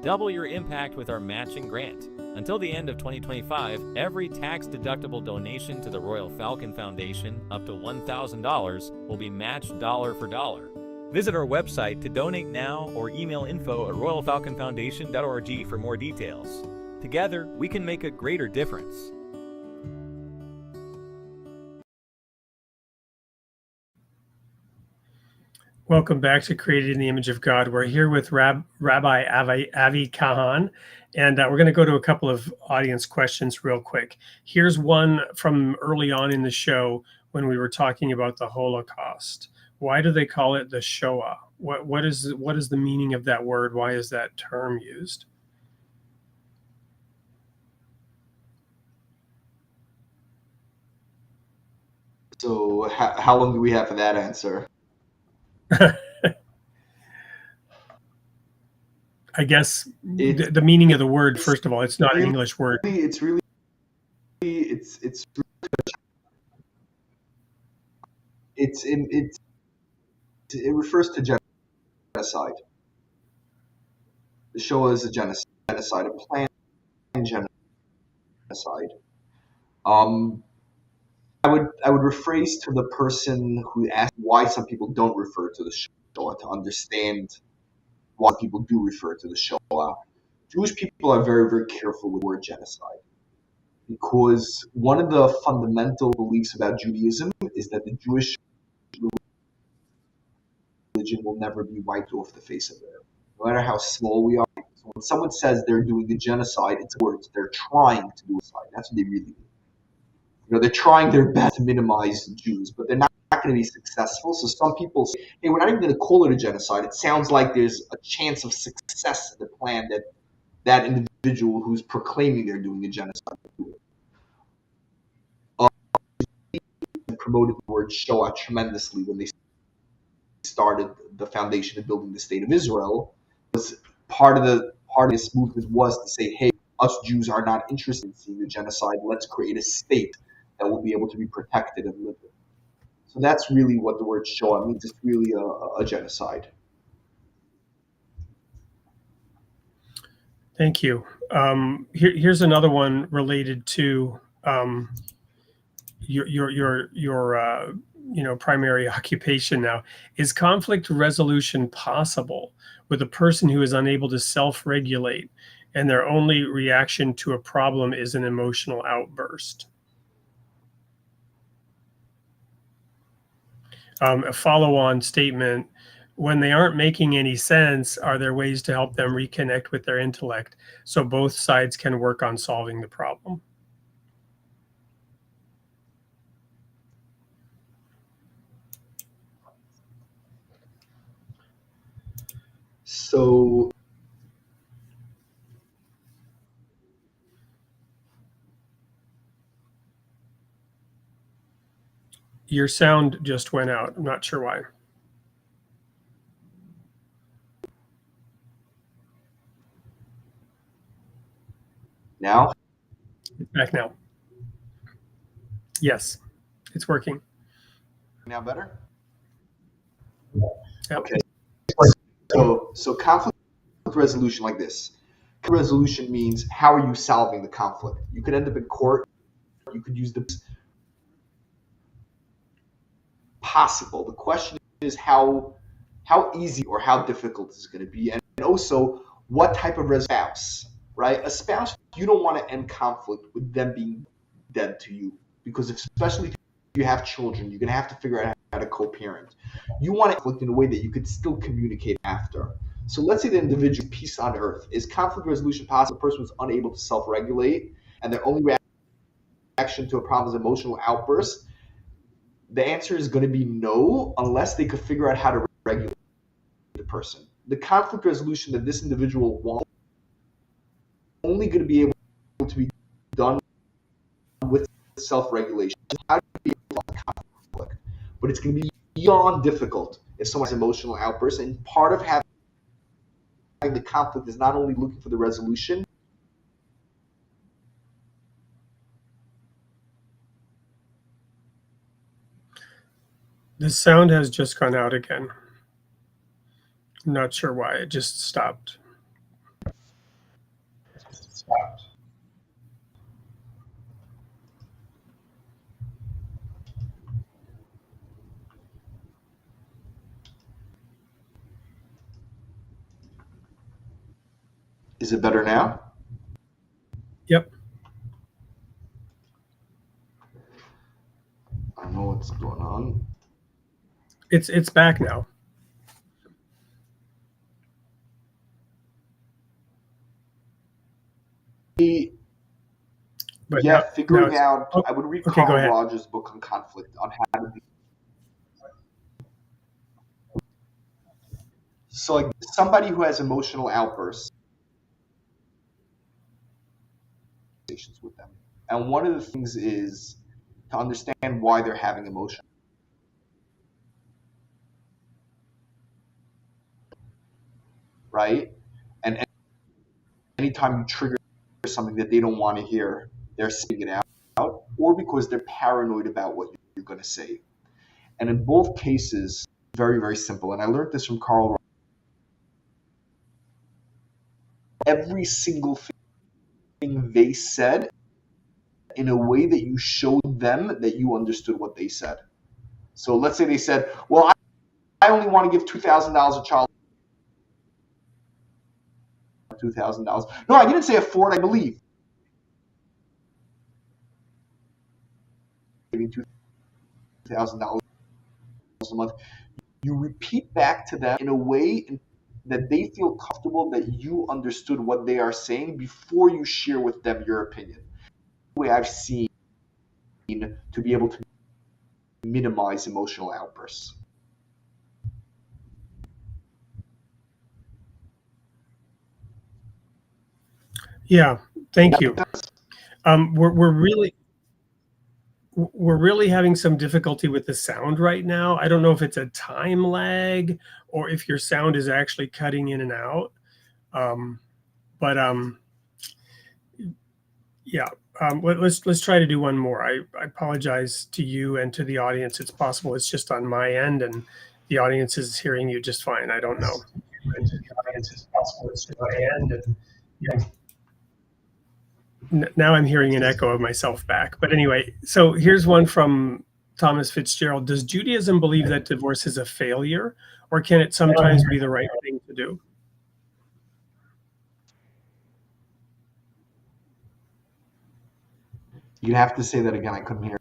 Double your impact with our matching grant. Until the end of 2025, every tax-deductible donation to the Royal Falcon Foundation, up to $1,000, will be matched dollar for dollar. Visit our website to donate now or email info@royalfalconfoundation.org for more details. Together, we can make a greater difference. Welcome back to Created in the Image of God. We're here with Rabbi Avi Kahan, and we're going to go to a couple of audience questions real quick. Here's one from early on in the show when we were talking about the Holocaust. Why do they call it the Shoah? What is the meaning of that word? Why is that term used? So how long do we have for that answer? I guess the meaning of the word, first of all, it's not an English word. It refers to genocide. The Shoah is a genocide, a planned genocide. I would rephrase to the person who asked why some people don't refer to the Shoah to understand why people do refer to the Shoah. Jewish people are very, very careful with the word genocide because one of the fundamental beliefs about Judaism is that the Jewish religion will never be wiped off the face of the earth, no matter how small we are. So when someone says they're doing a genocide, it's words they're trying to do a genocide. That's what they really mean. They're trying their best to minimize the Jews, but they're not going to be successful. So some people say, hey, we're not even going to call it a genocide. It sounds like there's a chance of success in the plan that individual who's proclaiming they're doing a genocide. Promoted the word Shoah tremendously when they started the foundation of building the state of Israel. Was part of this movement was to say, hey, us Jews are not interested in seeing a genocide. Let's create a state that will be able to be protected and live in. So that's really what the word Shoah means. It's really a genocide. Thank you. Here's another one related to your primary occupation now. Is conflict resolution possible with a person who is unable to self-regulate and their only reaction to a problem is an emotional outburst? A follow-on statement: when they aren't making any sense, are there ways to help them reconnect with their intellect so both sides can work on solving the problem? So your sound just went out. I'm not sure why. now? It's back now. Yes, it's working. Now better? Yep. Okay. So conflict resolution like this. Resolution means how are you solving the conflict? You could end up in court. You could use the possible. The question is how easy or how difficult is it going to be, and also what type of spouse, right? A spouse, you don't want to end conflict with them being dead to you, because especially if you have children, you're going to have to figure out how to co-parent. You want to conflict in a way that you could still communicate after. So let's say the individual peace on earth. Is conflict resolution possible? The person was unable to self-regulate, and their only reaction to a problem is emotional outburst. The answer is going to be no, unless they could figure out how to regulate the person. The conflict resolution that this individual wants is only going to be able to be done with self-regulation. How to be able to conflict, but it's going to be beyond difficult if someone has emotional outbursts. And part of having the conflict is not only looking for the resolution. The sound has just gone out again. I'm not sure why. It just stopped. Is it better now? Yep. I don't know what's going on. It's back now. But yeah, now, figuring out. I would read okay, Carl Rogers' book on conflict on how to be. So, like somebody who has emotional outbursts, with them, and one of the things is to understand why they're having emotion. Right? And anytime you trigger something that they don't want to hear, they're spitting it out, or because they're paranoid about what you're going to say. And in both cases, very, very simple. And I learned this from Carl Rogers. Every single thing they said in a way that you showed them that you understood what they said. So let's say they said, well, I only want to give $2,000 a child. $2,000. No, I didn't say afford, I believe. Giving $2,000 a month. You repeat back to them in a way that they feel comfortable that you understood what they are saying before you share with them your opinion. The way I've seen to be able to minimize emotional outbursts. Yeah, thank you. We're really having some difficulty with the sound right now. I don't know if it's a time lag or if your sound is actually cutting in and out. Yeah. Let's try to do one more. I apologize to you and to the audience. It's possible it's just on my end and the audience is hearing you just fine. I don't know. And to the audience, it's possible it's just my end, and yeah. Now I'm hearing an echo of myself back. But anyway, so here's one from Thomas Fitzgerald. Does Judaism believe that divorce is a failure, or can it sometimes be the right thing to do? You'd have to say that again. I couldn't hear.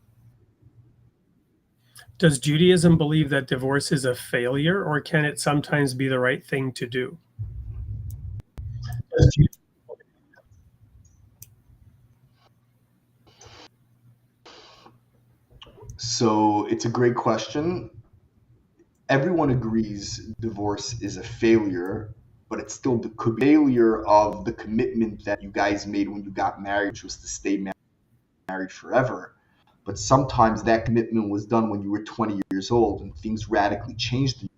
Does Judaism believe that divorce is a failure, or can it sometimes be the right thing to do? So it's a great question. Everyone agrees divorce is a failure, but it still could be a failure of the commitment that you guys made when you got married, which was to stay married forever. But sometimes that commitment was done when you were 20 years old and things radically changed,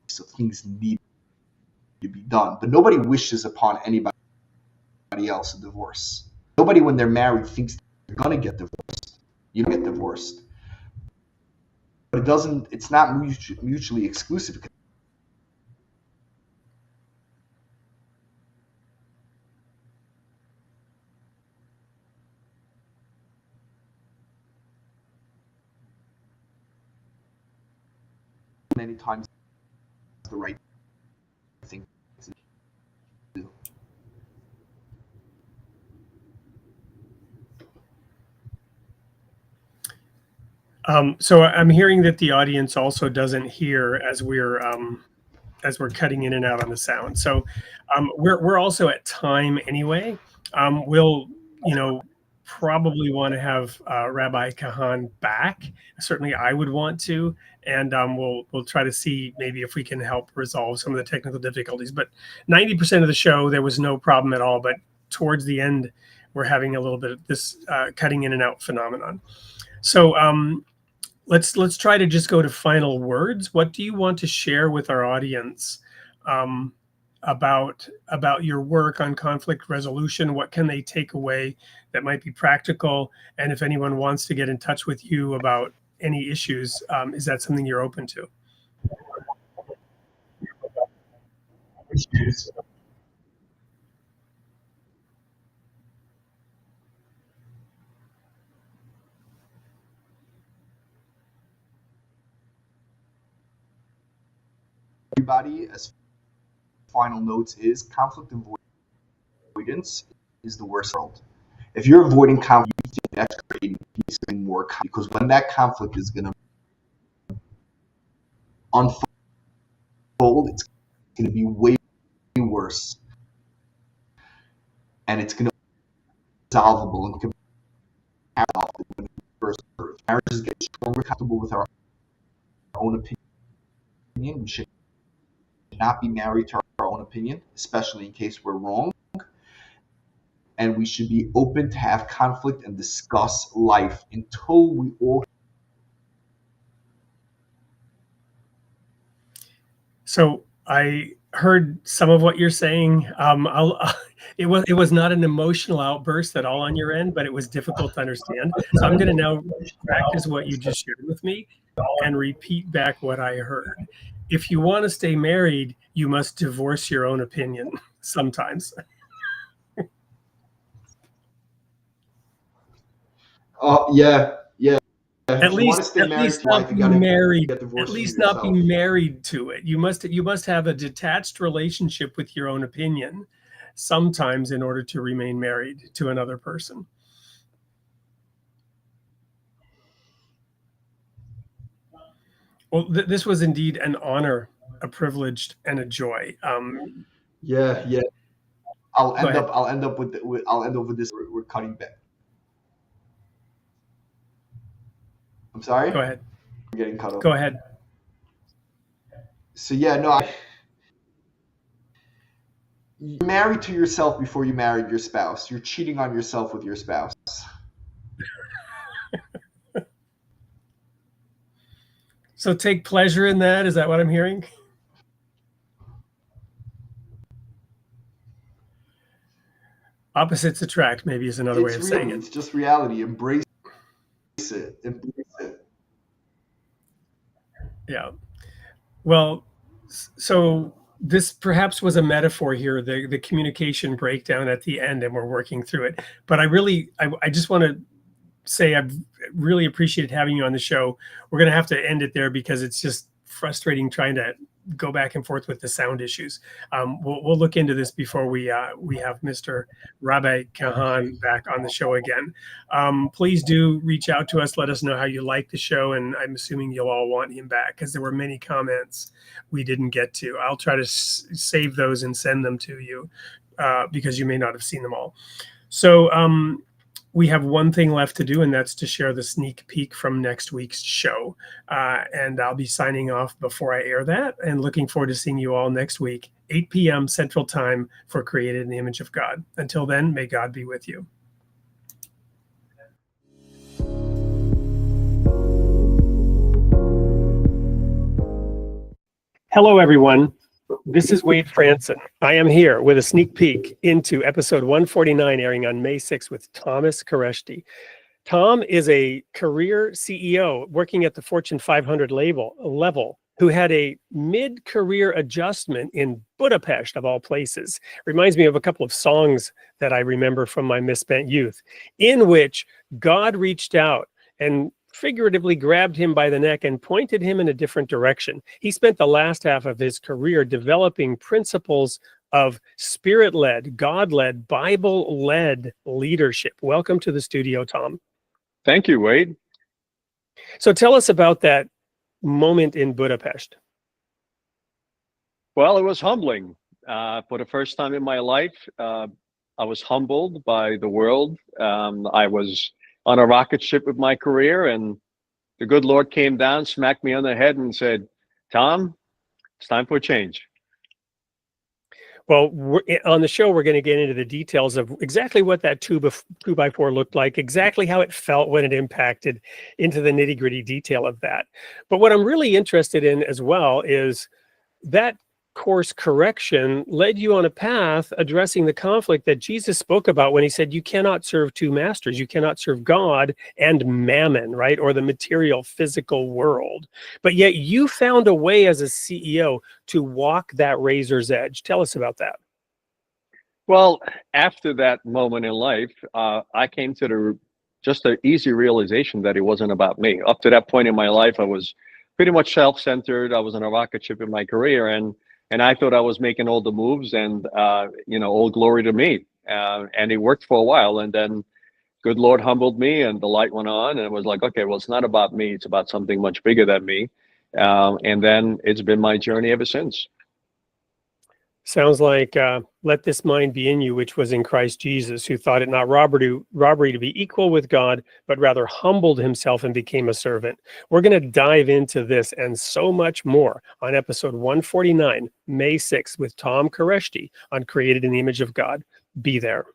so things need to be done. But nobody wishes upon anybody else a divorce. Nobody, when they're married, thinks they're going to get divorced. You don't get divorced. But it's not mutually exclusive. It many times the right thing to do. So I'm hearing that the audience also doesn't hear as we're cutting in and out on the sound. So we're also at time anyway. We'll probably want to have Rabbi Kahan back. Certainly, I would want to, and we'll try to see maybe if we can help resolve some of the technical difficulties. But 90% of the show there was no problem at all. But towards the end, we're having a little bit of this cutting in and out phenomenon. So let's try to just go to final words. What do you want to share with our audience about your work on conflict resolution? What can they take away that might be practical? And if anyone wants to get in touch with you about any issues, is that something you're open to? Everybody, as final notes, is conflict avoidance is the worst world. If you're avoiding conflict, that's creating peace and more conflict, because when that conflict is going to unfold, it's going to be way worse, and it's going to be solvable and comparable when first marriages get stronger, comfortable with our own opinion. We should not be married to our own opinion, especially in case we're wrong. And we should be open to have conflict and discuss life until we all. So I heard some of what you're saying. It was not an emotional outburst at all on your end, but it was difficult to understand. So I'm going to now practice what you just shared with me and repeat back what I heard. If you want to stay married, you must divorce your own opinion sometimes. Yeah. At least not be married. At least not be married to it. You must have a detached relationship with your own opinion sometimes in order to remain married to another person. Well, this was indeed an honor, a privilege, and a joy. Yeah. I'll end up with this. We're cutting back. I'm sorry? Go ahead. I'm getting cut off. Go ahead. So yeah, no, you're married to yourself before you married your spouse. You're cheating on yourself with your spouse. So take pleasure in that. Is that what I'm hearing? Opposites attract, maybe, is another way of saying it. It's just reality. Embrace it. Yeah. Well, so this perhaps was a metaphor here, the communication breakdown at the end, and we're working through it. But I just want to say I've really appreciated having you on the show. We're going to have to end it there because it's just frustrating trying to go back and forth with the sound issues. We'll look into this before we have Mr. Rabbi Kahan back on the show again. Please do reach out to us. Let us know how you like the show, and I'm assuming you'll all want him back because there were many comments we didn't get to. I'll try to save those and send them to you because you may not have seen them all. So we have one thing left to do, and that's to share the sneak peek from next week's show. And I'll be signing off before I air that, and looking forward to seeing you all next week, 8 p.m. Central Time for Created in the Image of God. Until then, may God be with you. Hello, everyone. This is Wade Franson. I am here with a sneak peek into episode 149, airing on May 6th with Thomas Koreshti. Tom is a career CEO working at the Fortune 500 level who had a mid-career adjustment in Budapest, of all places. Reminds me of a couple of songs that I remember from my misspent youth, in which God reached out and figuratively grabbed him by the neck and pointed him in a different direction. He spent the last half of his career developing principles of spirit-led, God-led, Bible-led leadership. Welcome to the studio, Tom. Thank you, Wade. So tell us about that moment in Budapest. Well, it was humbling. For the first time in my life, I was humbled by the world. I was on a rocket ship with my career, and the good Lord came down, smacked me on the head, and said, "Tom, it's time for a change." Well, on the show, we're going to get into the details of exactly what that 2x4 looked like, exactly how it felt when it impacted, into the nitty-gritty detail of that. But what I'm really interested in as well is that course correction led you on a path addressing the conflict that Jesus spoke about when he said you cannot serve two masters. You cannot serve God and mammon, right? Or the material, physical world. But yet you found a way as a CEO to walk that razor's edge. Tell us about that. Well, after that moment in life, I came to just an easy realization that it wasn't about me. Up to that point in my life, I was pretty much self-centered. I was on a rocket ship in my career, and I thought I was making all the moves, and all glory to me. And it worked for a while, and then good Lord humbled me, and the light went on, and it was like, okay, well, it's not about me; it's about something much bigger than me. And then it's been my journey ever since. Sounds like let this mind be in you, which was in Christ Jesus, who thought it not robbery to be equal with God, but rather humbled himself and became a servant. We're going to dive into this and so much more on episode 149, May 6th, with Tom Koreshti on Created in the Image of God. Be there.